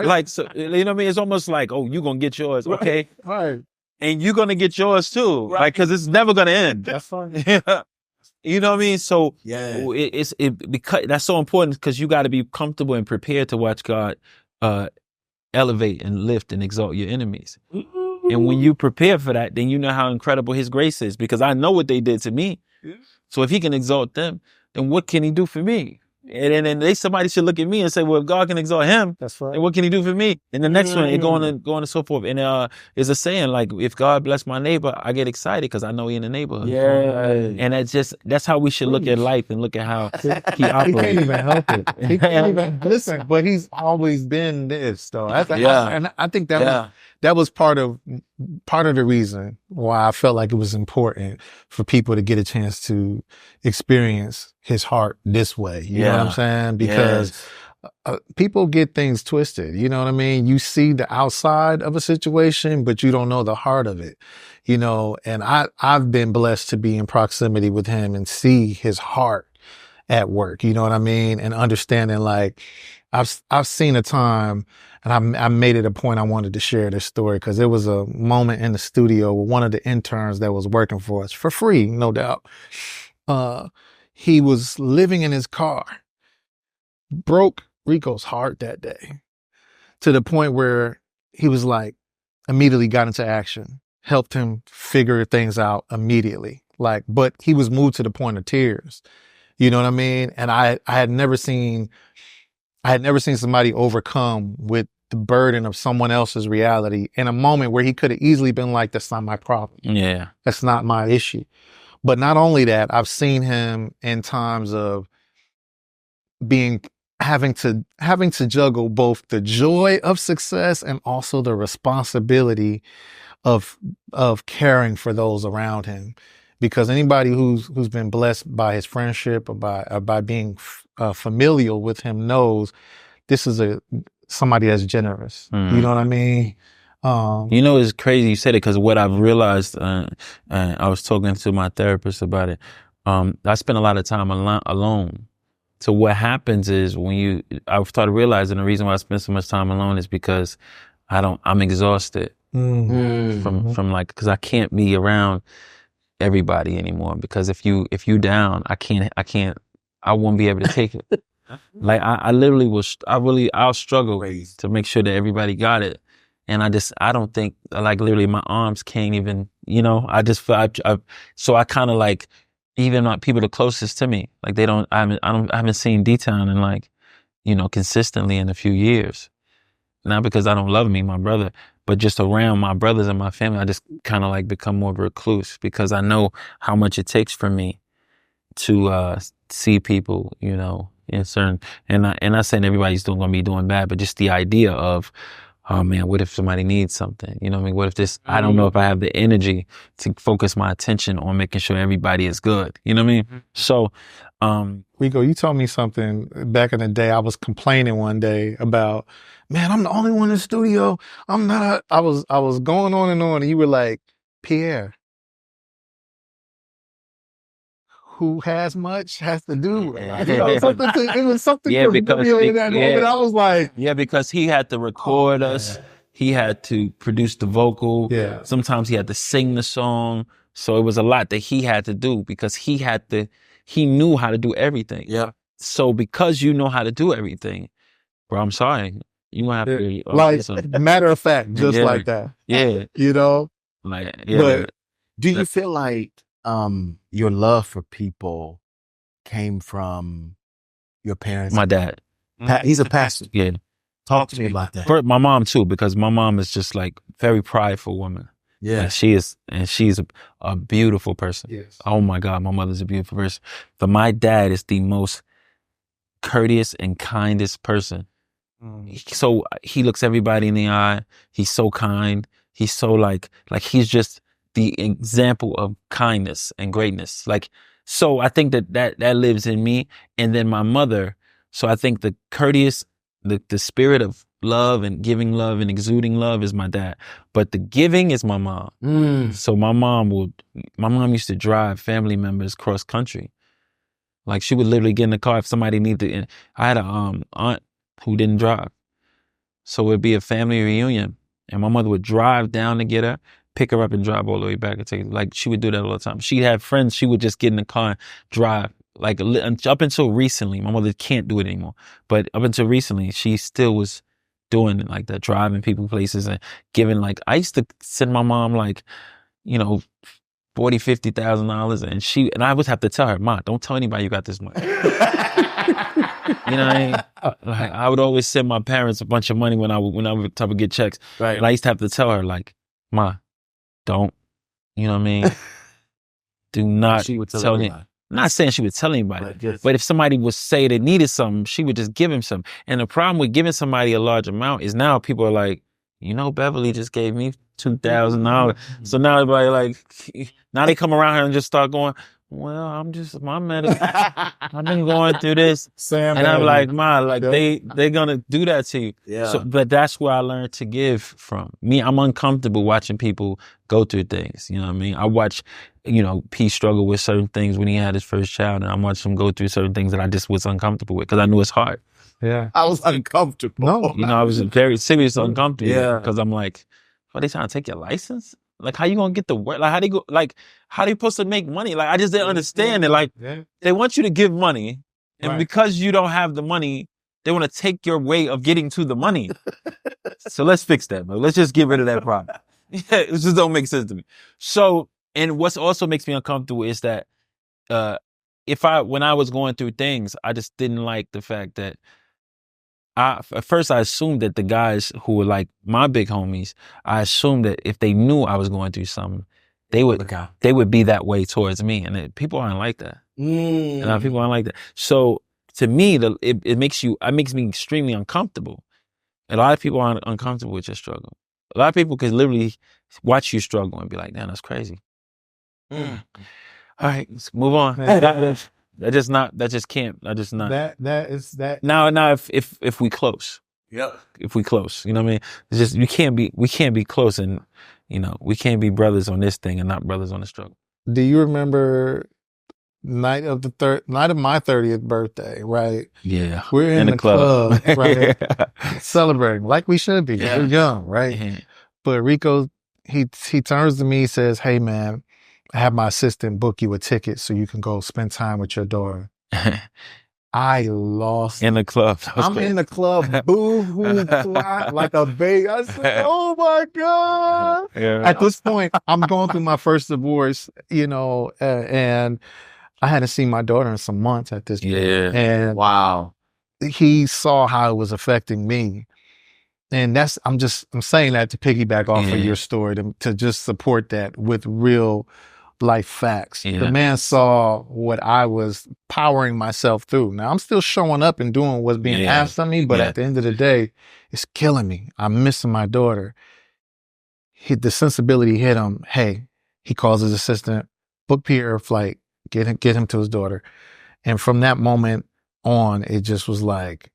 Like, so, you know what I mean? It's almost like, oh, you gonna get yours, okay? Right. And you're gonna get yours too, right? Like, because it's never gonna end. That's fine. You know what I mean? So Yeah. because that's so important, because you got to be comfortable and prepared to watch God elevate and lift and exalt your enemies. And when you prepare for that, then you know how incredible his grace is, because I know what they did to me. So if he can exalt them, then what can he do for me? And then somebody should look at me and say, well, if God can exalt him, That's right. then what can he do for me? And the next one, and going and so forth. And there's a saying, like, if God bless my neighbor, I get excited because I know he in the neighborhood. Yeah. And that's how we should look at life and look at how he operates. He can't even help it. He can't even listen, but he's always been this, though. And I think that was part of the reason why I felt like it was important for people to get a chance to experience his heart this way. You know what I'm saying? Because people get things twisted. You know what I mean? You see the outside of a situation, but you don't know the heart of it. And I've been blessed to be in proximity with him and see his heart at work. You know what I mean? And understanding, like, I've seen a time, and I made it a point I wanted to share this story, because there was a moment in the studio with one of the interns that was working for us for free, no doubt. He was living in his car, broke Rico's heart that day, to the point where he was like, immediately got into action, helped him figure things out immediately. Like, but he was moved to the point of tears. You know what I mean? And I had never seen somebody overcome with the burden of someone else's reality in a moment where he could have easily been like, that's not my problem. Yeah. That's not my issue. But not only that, I've seen him in times of having to juggle both the joy of success and also the responsibility of caring for those around him. Because anybody who's been blessed by his friendship or by being familial with him knows this is somebody that's generous. You know what I mean? You know, it's crazy you said it because what I've realized, I was talking to my therapist about it. I spend a lot of time alone. So what happens is I started realizing the reason why I spend so much time alone is because I'm exhausted from like, cause I can't be around everybody anymore because if you down, I won't be able to take it. Like I literally I'll struggle to make sure that everybody got it. And I don't think, like literally my arms can't even, you know, I just feel, so I kind of like, even like people the closest to me, like I haven't seen D-Town in like, you know, consistently in a few years. Not because I don't love me, my brother, but just around my brothers and my family, I just kind of like become more of a recluse because I know how much it takes for me to see people, you know, in certain, and not saying everybody's going to be doing bad, but just the idea of, oh man, what if somebody needs something? You know what I mean? What if I don't know if I have the energy to focus my attention on making sure everybody is good. You know what I mean? So, Rico, you told me something back in the day. I was complaining one day about, man, I'm the only one in the studio. I'm not. I was going on, and you were like, Pierre, who has much has to do with it. You know, it was something yeah, because in that moment. I was like, yeah, because he had to record us. He had to produce the vocal. Yeah. Sometimes he had to sing the song. So it was a lot that he had to do because he knew how to do everything. Yeah. So because you know how to do everything, bro, I'm sorry. You gonna have to like matter of fact, just yeah. like that. Yeah. You know? Like, yeah. But do you feel like your love for people came from your parents? My dad. He's a pastor. Yeah. Talk to me about that. For my mom too, because my mom is just like very prideful woman. Yeah. Like she's a beautiful person. Yes. Oh my God, my mother's a beautiful person. But my dad is the most courteous and kindest person. So he looks everybody in the eye. He's so kind. He's so like he's just the example of kindness and greatness. Like, so I think that lives in me. And then my mother. So I think the courteous, the spirit of love and giving love and exuding love is my dad. But the giving is my mom. So my mom used to drive family members cross country. Like she would literally get in the car if somebody needed. I had a aunt who didn't drive. So it'd be a family reunion and my mother would drive down to get her, pick her up and drive all the way back and take it. Like she would do that all the time. She had friends, she would just get in the car and drive. Like up until recently, my mother can't do it anymore. But up until recently, she still was doing like that, driving people places and giving like, I used to send my mom like, you know, $40,000, $50,000 and I would have to tell her, Ma, don't tell anybody you got this money. You know what I mean? Like I would always send my parents a bunch of money when I would type of get checks. Right. And I used to have to tell her like, Ma, don't, you know what I mean? Do not She would tell me. him. Not saying she would tell anybody, but if somebody would say they needed something, she would just give him some. And the problem with giving somebody a large amount is now people are like, you know, Beverly just gave me $2,000. So now everybody like, now they come around here and just start going, well, I'm just, my medical, I've been going through this. Sam and I'm like, Ma, like Yeah. they're gonna do that to you. Yeah. So, but that's where I learned to give from. Me, I'm uncomfortable watching people go through things. You know what I mean? I watch, you know, P struggle with certain things when he had his first child, and I watched him go through certain things that I just was uncomfortable with because I knew it's hard. Yeah. I was uncomfortable. No. You know, I was very serious uncomfortable. Yeah. Because I'm like, are they trying to take your license? Like, how you gonna get the work? Like, how they go? Like, how they supposed to make money? Like, I just didn't understand it. Like, they want you to give money, and because you don't have the money, they want to take your way of getting to the money. So let's fix that, bro. Let's just get rid of that problem. Yeah, it just don't make sense to me. So, and what's also makes me uncomfortable is that when I was going through things, I just didn't like the fact that at first I assumed that the guys who were like my big homies, I assumed that if they knew I was going through something, they would be that way towards me. And people aren't like that. People aren't like that. So to me, it makes me extremely uncomfortable. And a lot of people aren't uncomfortable with your struggle. A lot of people could literally watch you struggle and be like, damn, that's crazy. All right, let's move on. That just can't. I just not. That is that. Now, if we close, Yep. if we close. You know what I mean? It's just we can't be close, and we can't be brothers on this thing and not brothers on the struggle. Do you remember night of my 30th birthday, right? Yeah. We're in the club, right? Celebrating like we should be. Yeah. We're young, right? Yeah. But Rico, he turns to me, says, "Hey man, I have my assistant book you a ticket so you can go spend time with your daughter." I lost In the club. I'm in the club, boo-hoo, like a baby. I said, "Oh my God." Yeah. At this point, I'm going through my first divorce, and I hadn't seen my daughter in some months at this point. Yeah. And Wow. he saw how it was affecting me. And I'm saying that to piggyback off of your story, to just support that with real life facts. Yeah. The man saw what I was powering myself through. Now I'm still showing up and doing what's being asked of me, but at the end of the day, it's killing me. I'm missing my daughter. The sensibility hit him. Hey, he calls his assistant, book Pierre a flight, get him to his daughter. And from that moment on, it just was like,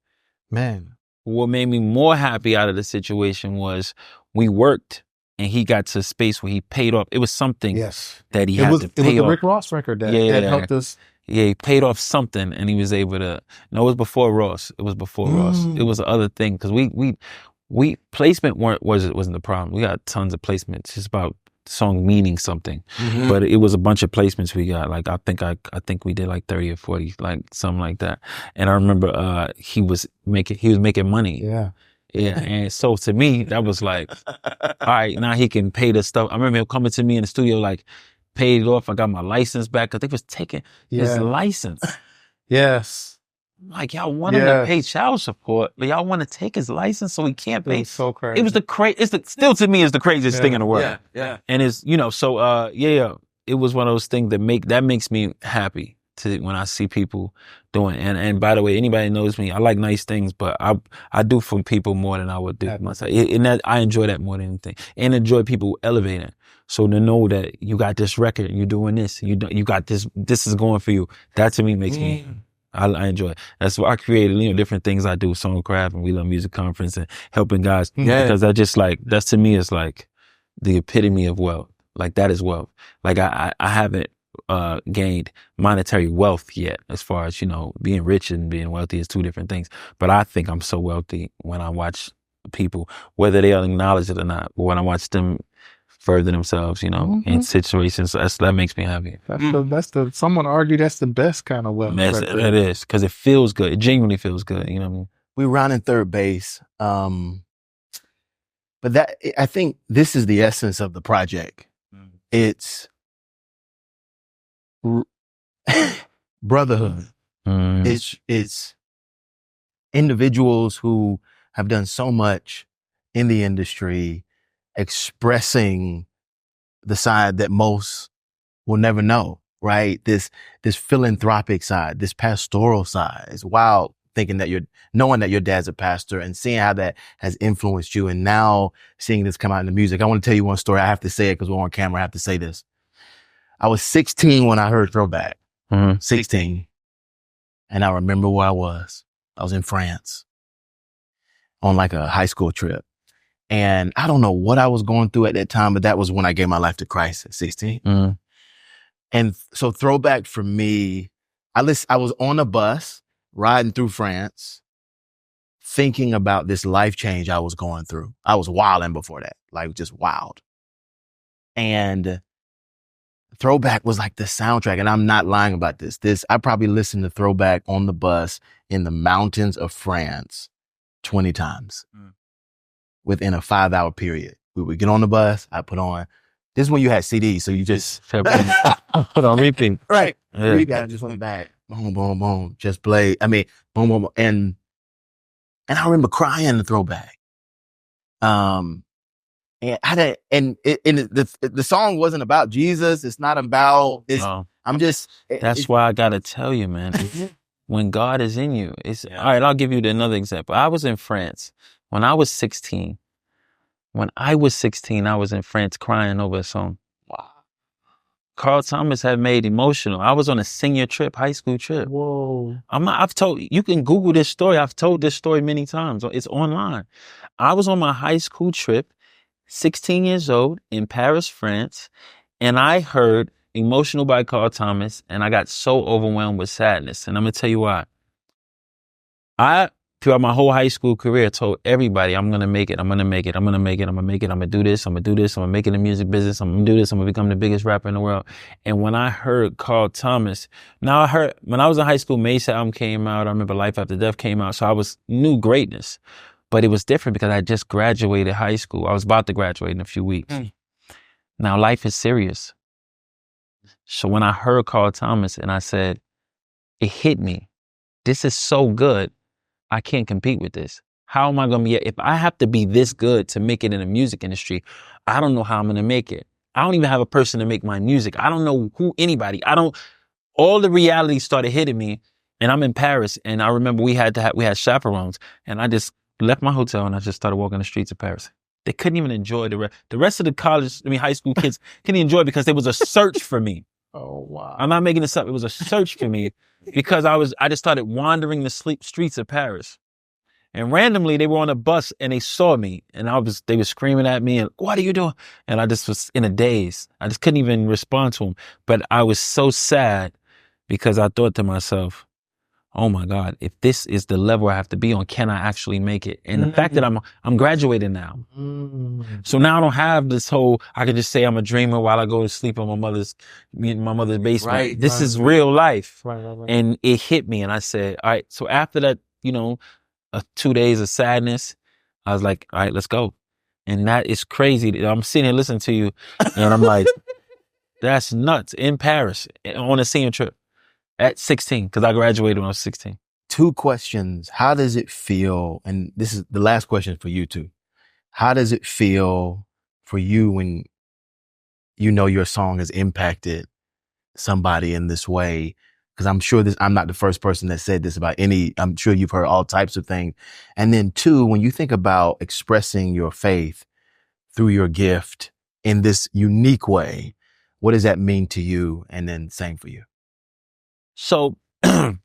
man. What made me more happy out of the situation was we worked and he got to a space where he paid off. It was something that he had to pay off. It was the Rick Ross record that helped us. Yeah, he paid off something and he was able to. No, it was before Ross. It was before Ross. It was the other thing because we placement wasn't the problem. We got tons of placements. It's about the song meaning something, but it was a bunch of placements we got. Like I think we did like 30 or 40, like something like that. And I remember he was making money. Yeah. Yeah, and so to me, that was like, all right, now he can pay the stuff. I remember him coming to me in the studio, like, paid it off. I got my license back because they was taking his license. Yes. Like, y'all want him to pay child support, but y'all want to take his license so he can't pay. It was so crazy. It was still to me is the craziest thing in the world. Yeah. And it's, so it was one of those things that makes me happy when I see people doing. And by the way, anybody knows me, I like nice things, but I do for people more than I would do myself. And that I enjoy that more than anything, and enjoy people elevating. So to know that you got this record and you're doing this, you got this is going for you. That to me makes me. I enjoy it. That's why I created, different things I do, Songcraft and We Love Music Conference and helping guys. Because I just that's to me is like the epitome of wealth. Like that is wealth. Like I haven't gained monetary wealth yet, as far as, being rich and being wealthy is two different things. But I think I'm so wealthy when I watch people, whether they acknowledge it or not, but when I watch them further themselves, in situations, that makes me happy. Someone argued that's the best kind of wealth. It is, because it feels good. It genuinely feels good. You know what I mean? We rounded third base. But I think this is the essence of the project. It's brotherhood. It's individuals who have done so much in the industry, expressing the side that most will never know, right? This philanthropic side, this pastoral side. It's wild knowing that your dad's a pastor and seeing how that has influenced you, and now seeing this come out in the music. I want to tell you one story. I have to say it because we're on camera. I have to say this. I was 16 when I heard Throwback. 16. And I remember where I was. I was in France on like a high school trip. And I don't know what I was going through at that time, but that was when I gave my life to Christ at 16. And so Throwback for me, I was on a bus riding through France, thinking about this life change I was going through. I was wilding before that, like just wild. And Throwback was like the soundtrack, and I'm not lying about this. I probably listened to Throwback on the bus in the mountains of France 20 times within a 5-hour period. We would get on the bus, I put on. This is when you had CDs, so you just put on repeat. Right. Yeah. You got just went back. Boom, boom, boom. Just play. I mean, boom, boom, boom. And I remember crying to Throwback. And the song wasn't about Jesus. It's not about this. That's why I gotta tell you, man. When God is in you, all right. I'll give you another example. I was in France when I was 16. When I was 16, I was in France crying over a song. Wow. Carl Thomas had made emotional. I was on a senior trip, high school trip. Whoa. You can Google this story. I've told this story many times. It's online. I was on my high school trip, 16 years old, in Paris, France, and I heard Emotional by Carl Thomas, and I got so overwhelmed with sadness. And I'm going to tell you why. Throughout my whole high school career, told everybody, I'm going to make it. I'm going to make it. I'm going to make it. I'm going to make it. I'm going to do this. I'm going to do this. I'm going to make it in the music business. I'm going to do this. I'm going to become the biggest rapper in the world. And when I heard Carl Thomas, when I was in high school, Mesa album came out. I remember Life After Death came out. So I knew greatness, but it was different because I just graduated high school. I was about to graduate in a few weeks. Now life is serious. So when I heard Carl Thomas and I said, it hit me. This is so good. I can't compete with this. How am I going to be? If I have to be this good to make it in the music industry, I don't know how I'm going to make it. I don't even have a person to make my music. I don't know anybody. All the reality started hitting me, and I'm in Paris, and I remember we had chaperones, and I just left my hotel and I just started walking the streets of Paris. They couldn't even enjoy the rest of the high school kids couldn't enjoy it because there was a search for me. Oh, wow. I'm not making this up. It was a search for me because I just started wandering the streets of Paris. And randomly they were on a bus and they saw me and they were screaming at me and, what are you doing? And I just was in a daze. I just couldn't even respond to them. But I was so sad because I thought to myself, oh my God, if this is the level I have to be on, can I actually make it? And the fact that I'm graduating now. So now I don't have this I can just say I'm a dreamer while I go to sleep on my mother's basement. Right, This is real life. Right. And it hit me and I said, all right, so after that, 2 days of sadness, I was like, all right, let's go. And that is crazy. I'm sitting here listening to you and I'm like, that's nuts, in Paris on a senior trip. At 16, because I graduated when I was 16. 2 questions. How does it feel? And this is the last question for you too. How does it feel for you when you know your song has impacted somebody in this way? Because I'm sure I'm not the first person that said this about I'm sure you've heard all types of things. And then 2, when you think about expressing your faith through your gift in this unique way, what does that mean to you? And then same for you. So, I've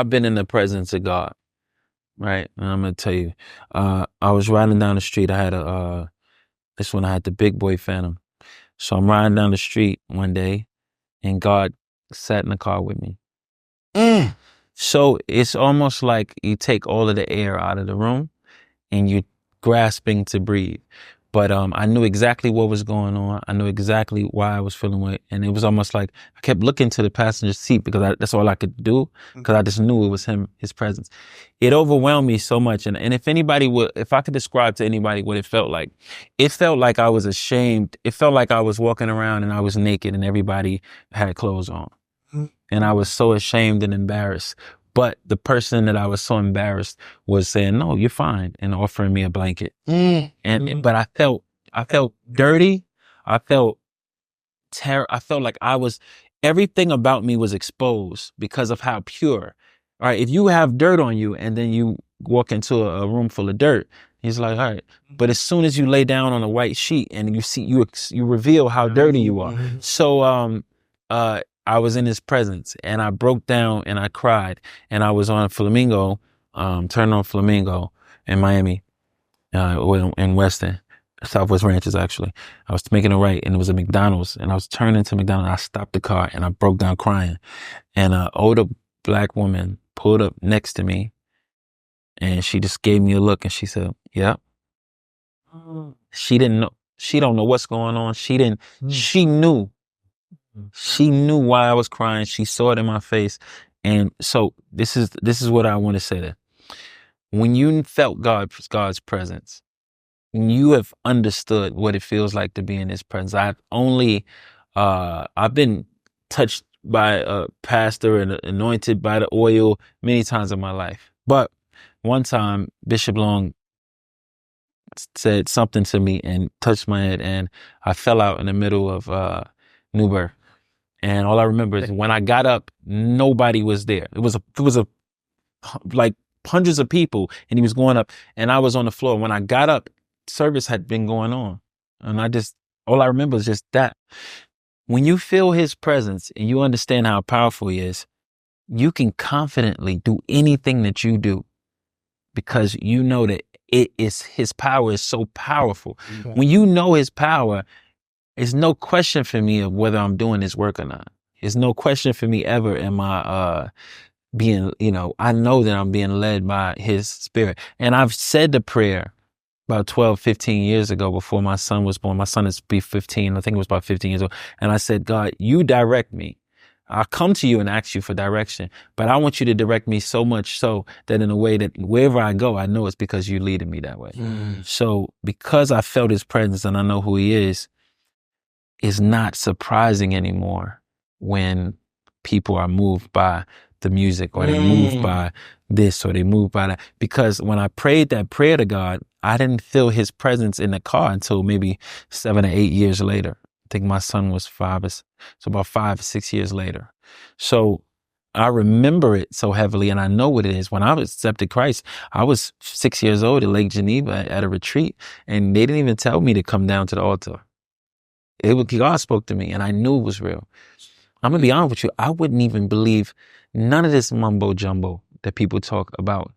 been in the presence of God, right? And I'm going to tell you, I was riding down the street. I had this one, I had the big boy Phantom. So I'm riding down the street one day and God sat in the car with me. So it's almost like you take all of the air out of the room and you're grasping to breathe. But I knew exactly what was going on. I knew exactly why I was feeling it. And it was almost like I kept looking to the passenger seat because that's all I could do because I just knew it was his presence. It overwhelmed me so much. And if I could describe to anybody what it felt like I was ashamed. It felt like I was walking around and I was naked and everybody had clothes on. And I was so ashamed and embarrassed. But the person that I was so embarrassed was saying, no, you're fine, and offering me a blanket. But I felt dirty. I felt I felt like everything about me was exposed because of how pure. All right, if you have dirt on you and then you walk into a room full of dirt, he's like, all right. But as soon as you lay down on a white sheet and you reveal how dirty you are. So, I was in his presence and I broke down and I cried and I was on Flamingo, turning on Flamingo in Miami, in Weston, Southwest Ranches actually. I was making a right and it was a McDonald's and I was turning to McDonald's and I stopped the car and I broke down crying and an older black woman pulled up next to me and she just gave me a look and she said, yep. She didn't know. She don't know what's going on. She knew. She knew why I was crying. She saw it in my face. And so this is what I want to say there. When you felt God's presence, when you have understood what it feels like to be in his presence. I've been touched by a pastor and anointed by the oil many times in my life. But one time Bishop Long said something to me and touched my head and I fell out in the middle of Newburgh. And all I remember is when I got up, nobody was there. It was like hundreds of people and he was going up and I was on the floor. When I got up, service had been going on and I just All I remember is just that. When you feel his presence and you understand how powerful he is, you can confidently do anything that you do because you know that his power is so powerful. Okay. When you know his power, there's no question for me of whether I'm doing this work or not. There's no question for me ever am I being, I know that I'm being led by his spirit. And I've said the prayer about 12, 15 years ago before my son was born. My son is 15. I think it was about 15 years old. And I said, God, you direct me. I'll come to you and ask you for direction, but I want you to direct me so much so that in a way that wherever I go, I know it's because you're leading me that way. So because I felt his presence and I know who he is, it's not surprising anymore when people are moved by the music or they move by this or they move by that. Because when I prayed that prayer to God, I didn't feel his presence in the car until maybe 7 or 8 years later. I think my son was 5, so about 5 or 6 years later. So I remember it so heavily and I know what it is. When I accepted Christ, I was 6 years old at Lake Geneva at a retreat and they didn't even tell me to come down to the altar. God spoke to me and I knew it was real. I'm going to be honest with you. I wouldn't even believe none of this mumbo jumbo that people talk about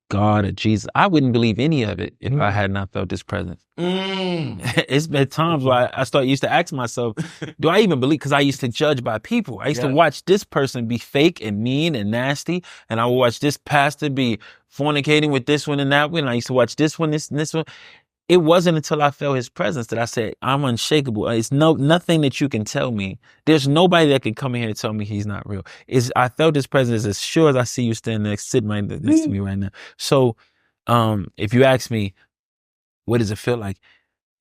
God or Jesus. I wouldn't believe any of it if I had not felt his presence. It's been times where I used to ask myself, do I even believe? Because I used to judge by people. I used to watch this person be fake and mean and nasty. And I would watch this pastor be fornicating with this one and that one. And I used to watch this one, this and this one. It wasn't until I felt his presence that I said, I'm unshakable. It's nothing that you can tell me. There's nobody that can come in here and tell me he's not real. I felt his presence as sure as I see you standing sitting right next to me right now. So, if you ask me, what does it feel like?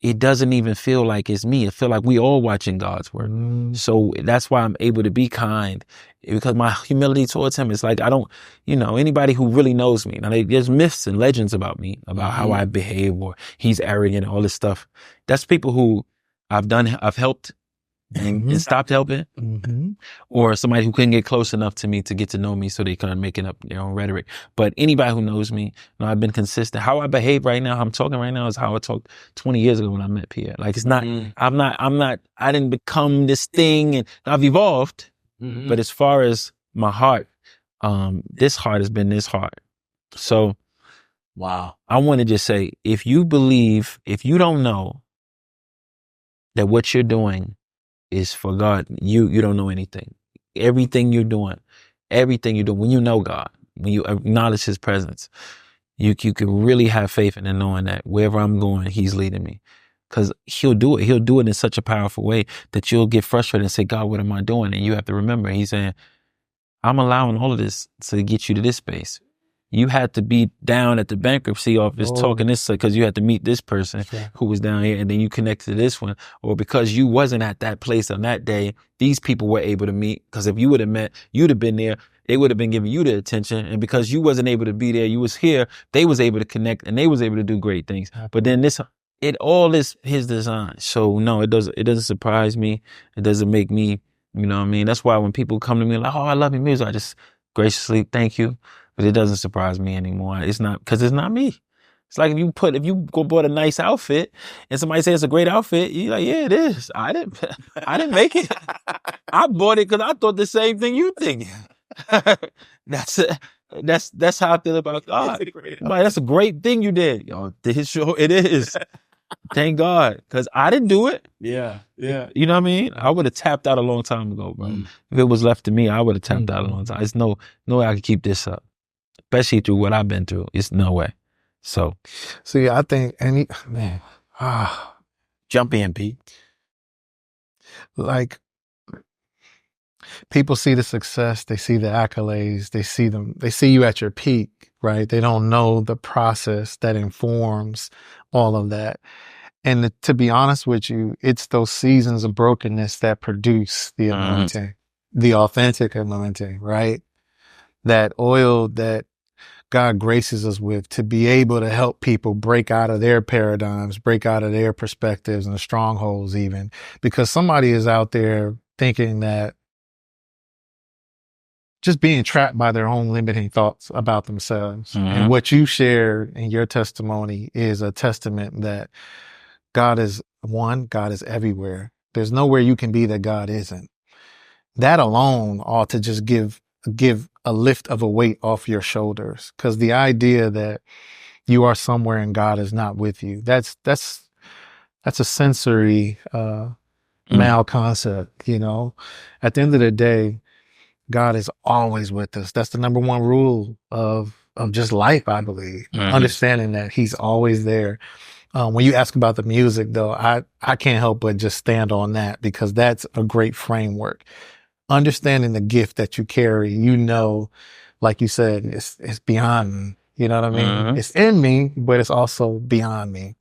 It doesn't even feel like it's me. It feels like we all watching God's work. So that's why I'm able to be kind, because my humility towards him is like, I don't, anybody who really knows me. Now, there's myths and legends about me, about how I behave or he's arrogant and all this stuff. That's people who I've helped and stopped helping, or somebody who couldn't get close enough to me to get to know me so they kind making up their own rhetoric. But anybody who knows me, I've been consistent. How I behave right now, how I'm talking right now is how I talked 20 years ago when I met Pierre. Like, it's not, I didn't become this thing and I've evolved, but as far as my heart, this heart has been this heart. So, wow. I want to just say, if you don't know that what you're doing is for God, you don't know anything. Everything you're doing, when you know God, when you acknowledge his presence, you can really have faith in knowing that wherever I'm going, he's leading me. Because he'll do it. He'll do it in such a powerful way that you'll get frustrated and say, God, what am I doing? And you have to remember, he's saying, I'm allowing all of this to get you to this space. You had to be down at the bankruptcy office talking this because you had to meet this person who was down here, and then you connected to this one. Or because you wasn't at that place on that day, these people were able to meet. Because if you would have met, you'd have been there. They would have been giving you the attention. And because you wasn't able to be there, you was here. They was able to connect and they was able to do great things. But then it all is his design. So no, it doesn't surprise me. It doesn't make me, you know what I mean? That's why when people come to me like, oh, I love your music, I just graciously thank you. But it doesn't surprise me anymore. It's not, because it's not me. It's like if you go bought a nice outfit and somebody says it's a great outfit, you're like, yeah, it is. I didn't make it. I bought it because I thought the same thing you think. That's how I feel about God. That's a great thing you did. It is. Thank God, because I didn't do it. Yeah. You know what I mean? I would have tapped out a long time ago, bro. If it was left to me, I would have tapped out a long time. There's no way I could keep this up. Especially through what I've been through. It's no way. So. See, I think, jump in, Pete. Like, people see the success, they see the accolades, they see you at your peak, right? They don't know the process that informs all of that. And to be honest with you, it's those seasons of brokenness that produce the anointing, the authentic anointing, right? That oil that God graces us with to be able to help people break out of their paradigms, break out of their perspectives and strongholds even. Because somebody is out there thinking that just being trapped by their own limiting thoughts about themselves. And what you shared in your testimony is a testament that God is everywhere. There's nowhere you can be that God isn't. That alone ought to just give a lift of a weight off your shoulders. Because the idea that you are somewhere and God is not with you, that's a sensory malconcept, you know. At the end of the day, God is always with us. That's the number one rule of just life, I believe. Understanding that he's always there. When you ask about the music, though, I can't help but just stand on that, because that's a great framework. Understanding the gift that you carry, you know, like you said, it's beyond me. You know what I mean? It's in me, but it's also beyond me.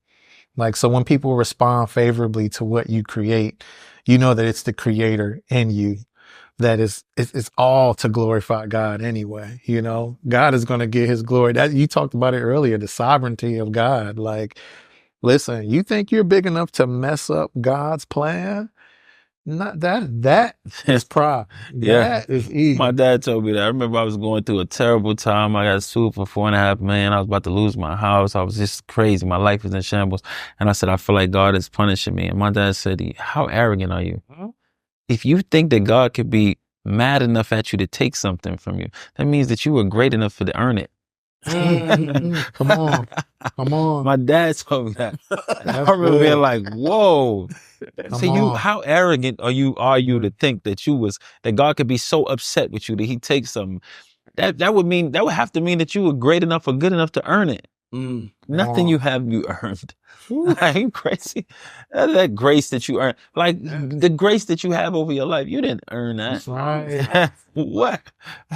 Like, so when people respond favorably to what you create, you know that it's the creator in you. That it's all to glorify God anyway. You know, God is going to get his glory. That, you talked about it earlier, the sovereignty of God. Like, listen, you think you're big enough to mess up God's plan? Not that is pride. Yeah. That is easy. My dad told me that. I remember I was going through a terrible time. I got sued for $4.5 million. I was about to lose my house. I was just crazy. My life was in shambles. And I said, I feel like God is punishing me. And my dad said, how arrogant are you? If you think that God could be mad enough at you to take something from you, that means that you were great enough to earn it. Come on. My dad told me that. I remember being like, whoa. How arrogant are you to think that God could be so upset with you that he takes something? That would have to mean that you were great enough or good enough to earn it. Nothing you have, you earned. Are you crazy? That grace that you earned, like the grace that you have over your life, you didn't earn that. That's right. What?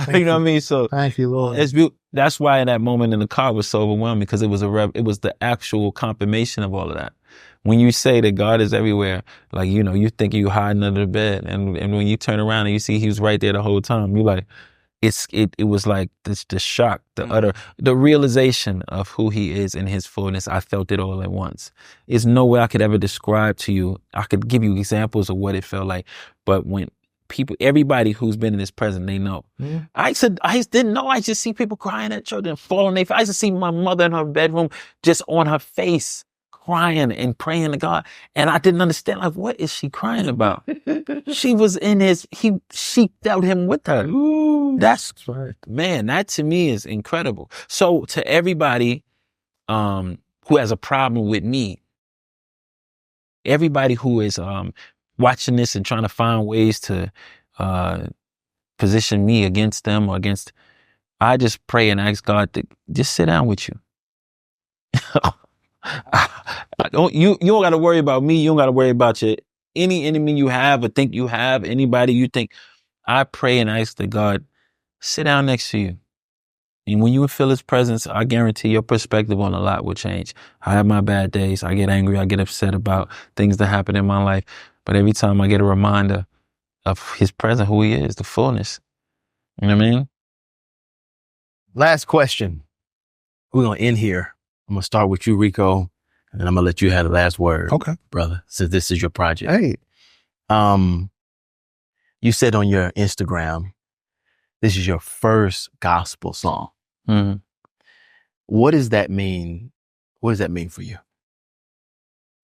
You know what I mean? So thank you, Lord. That's why in that moment in the car was so overwhelming, because it was the actual confirmation of all of that. When you say that God is everywhere, like, you know, you think you hiding under the bed, and when you turn around and you see he was right there the whole time, you like, it was like this, the shock, the realization of who he is in his fullness. I felt it all at once. There's no way I could ever describe to you. I could give you examples of what it felt like, but when everybody who's been in this present, they know. I didn't know. I just see people crying at church and falling on their face. I just see my mother in her bedroom, just on her face, crying and praying to God. And I didn't understand, like, what is she crying about? She was she felt him with her. That's right. Man, that to me is incredible. So to everybody who has a problem with me, everybody who is watching this and trying to find ways to position me against them or against, I just pray and ask God to just sit down with you. You don't got to worry about me. You don't got to worry about any enemy you have or think you have, anybody you think. I pray and ask that God sit down next to you. And when you feel his presence, I guarantee your perspective on a lot will change. I have my bad days. I get angry. I get upset about things that happen in my life. But every time I get a reminder of his presence, who he is, the fullness. You know what I mean? Last question. We're going to end here. I'm going to start with you, Rico, and I'm going to let you have the last word. Okay. Brother, since this is your project. Hey. You said on your Instagram, this is your first gospel song. Mm-hmm. What does that mean? What does that mean for you?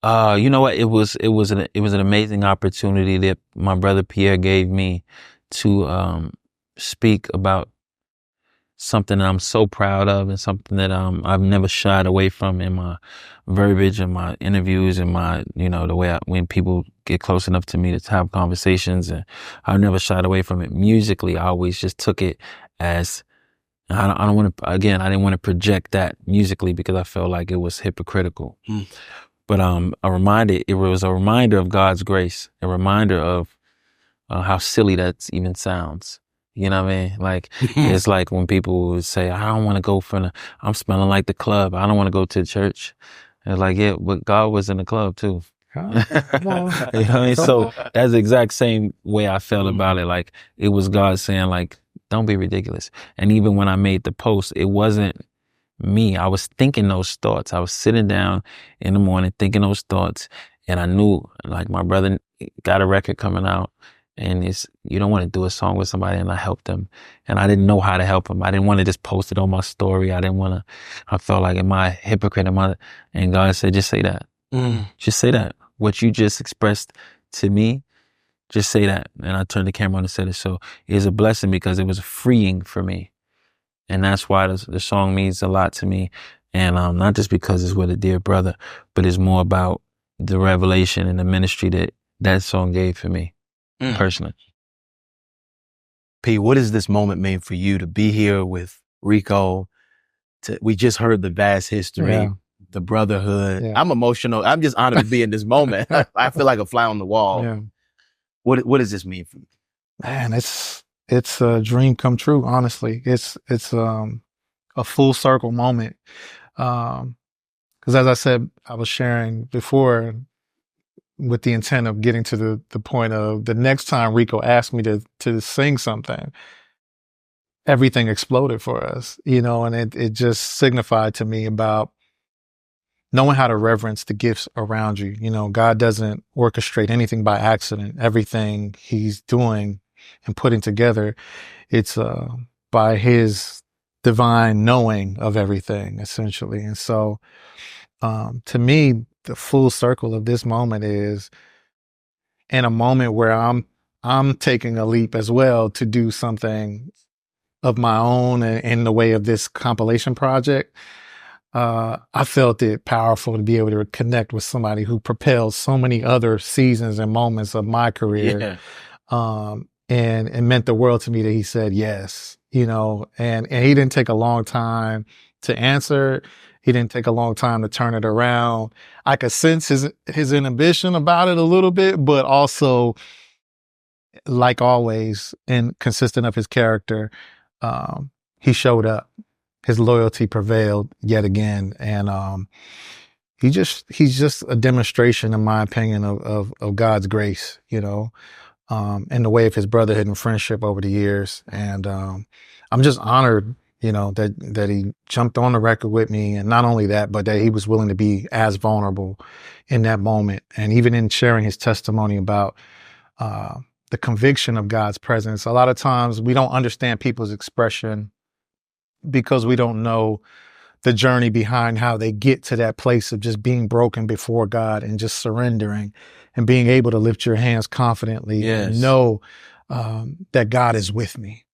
You know what? It was an amazing opportunity that my brother Pierre gave me to speak about something that I'm so proud of, and something that I've never shied away from in my verbiage and my interviews and my, you know, the way when people get close enough to me to have conversations, and I've never shied away from it. Musically, I always just took it as, I didn't want to project that musically because I felt like it was hypocritical. But it was a reminder of God's grace, a reminder of how silly that even sounds. You know what I mean? Like, it's like when people would say, I don't want to go I'm smelling like the club. I don't want to go to church. And it's like, yeah, but God was in the club too. Come on. You know what I mean? So that's the exact same way I felt about it. Like, it was God saying, like, don't be ridiculous. And even when I made the post, it wasn't me. I was thinking those thoughts. I was sitting down in the morning thinking those thoughts. And I knew, like, my brother got a record coming out. And you don't want to do a song with somebody and I help them. And I didn't know how to help them. I didn't want to just post it on my story. I felt like, am I a hypocrite? And God said, just say that. Just say that. What you just expressed to me, just say that. And I turned the camera on and said it. So it is a blessing because it was freeing for me. And that's why the song means a lot to me. And not just because it's with a dear brother, but it's more about the revelation and the ministry that song gave for me personally. P, what does this moment mean for you to be here with Rico? We just heard the vast history, the brotherhood. Yeah. I'm emotional. I'm just honored to be in this moment. I feel like a fly on the wall. Yeah. What does this mean for you? Man, it's a dream come true, honestly. It's a full circle moment. Because as I said, I was sharing before with the intent of getting to the point of the next time Rico asked me to sing something, everything exploded for us, and it just signified to me about knowing how to reverence the gifts around you. God doesn't orchestrate anything by accident. Everything he's doing and putting together, it's by his divine knowing of everything, essentially. And so to me, the full circle of this moment is in a moment where I'm taking a leap as well to do something of my own in the way of this compilation project. I felt it powerful to be able to connect with somebody who propels so many other seasons and moments of my career. Yeah. And it meant the world to me that he said yes, and he didn't take a long time to answer. He didn't take a long time to turn it around. I could sense his inhibition about it a little bit, but also, like always, and consistent of his character, he showed up. His loyalty prevailed yet again, and he's just a demonstration, in my opinion, of God's grace, and the way of his brotherhood and friendship over the years. And I'm just honored, that he jumped on the record with me, and not only that, but that he was willing to be as vulnerable in that moment, and even in sharing his testimony about the conviction of God's presence. A lot of times we don't understand people's expression because we don't know the journey behind how they get to that place of just being broken before God and just surrendering and being able to lift your hands confidently and know that God is with me.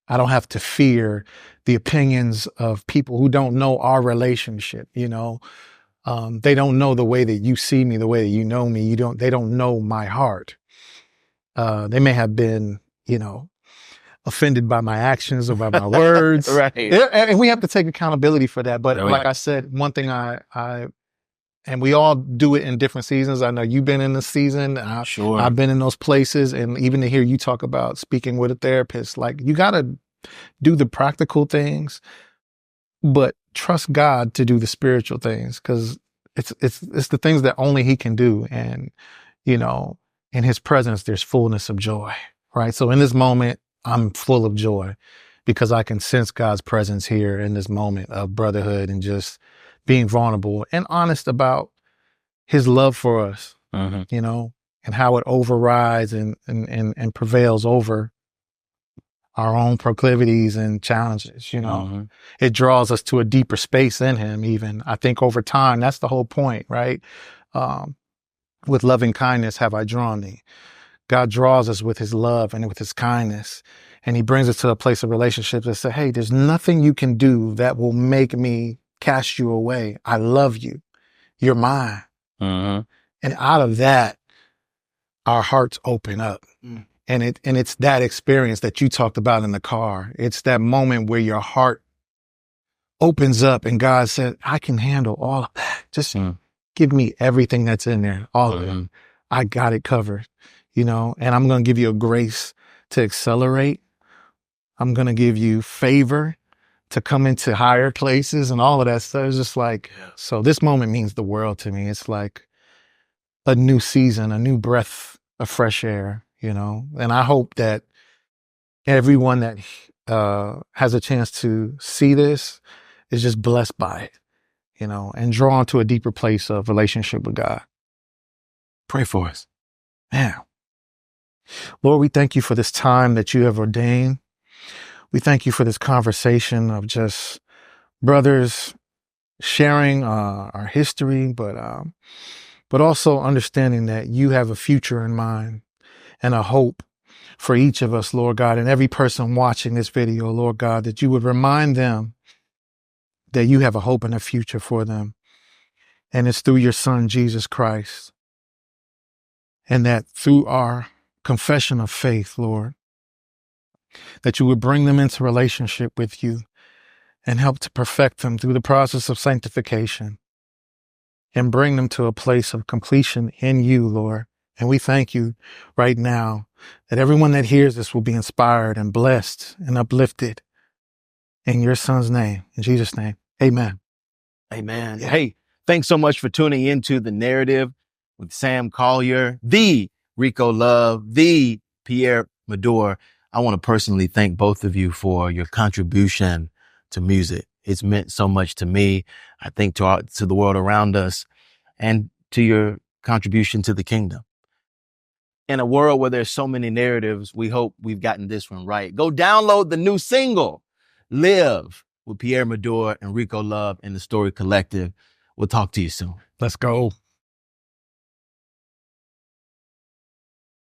I don't have to fear the opinions of people who don't know our relationship. They don't know the way that you see me, the way that you know me. They don't know my heart. They may have been, offended by my actions or by my words. Right. And we have to take accountability for that. But like I said, one thing and we all do it in different seasons. I know you've been in this season. Sure. I've been in those places. And even to hear you talk about speaking with a therapist, like, you got to do the practical things, but trust God to do the spiritual things, because it's the things that only he can do. And, in his presence, there's fullness of joy, right? So in this moment, I'm full of joy because I can sense God's presence here in this moment of brotherhood and just being vulnerable and honest about his love for us, and how it overrides and prevails over our own proclivities and challenges. It draws us to a deeper space in him. Even I think over time, that's the whole point, right? With loving kindness have I drawn thee. God draws us with his love and with his kindness, and he brings us to a place of relationships that say, hey, there's nothing you can do that will make me cast you away. I love you. You're mine. And out of that, our hearts open up. And it's that experience that you talked about in the car. It's that moment where your heart opens up and God said, I can handle all of that. Just give me everything that's in there, all of it. I got it covered, and I'm going to give you a grace to accelerate. I'm going to give you favor to come into higher places and all of that stuff. It's just like, so this moment means the world to me. It's like a new season, a new breath of fresh air, and I hope that everyone that has a chance to see this is just blessed by it, and drawn to a deeper place of relationship with God. Pray for us. Man. Lord, we thank you for this time that you have ordained. We thank you for this conversation of just brothers sharing our history, but also understanding that you have a future in mind and a hope for each of us, Lord God, and every person watching this video, Lord God, that you would remind them that you have a hope and a future for them. And it's through your Son, Jesus Christ. And that through our confession of faith, Lord, that you would bring them into relationship with you and help to perfect them through the process of sanctification and bring them to a place of completion in you, Lord. And we thank you right now that everyone that hears this will be inspired and blessed and uplifted in your Son's name, in Jesus' name. Amen. Amen. Hey, thanks so much for tuning into The Narrative with Sam Collier, the Rico Love, the Pierre Medor. I want to personally thank both of you for your contribution to music. It's meant so much to me. I think to the world around us, and to your contribution to the kingdom. In a world where there's so many narratives, we hope we've gotten this one right. Go download the new single, Live, with Pierre Medor and Rico Love and the Story Collective. We'll talk to you soon. Let's go.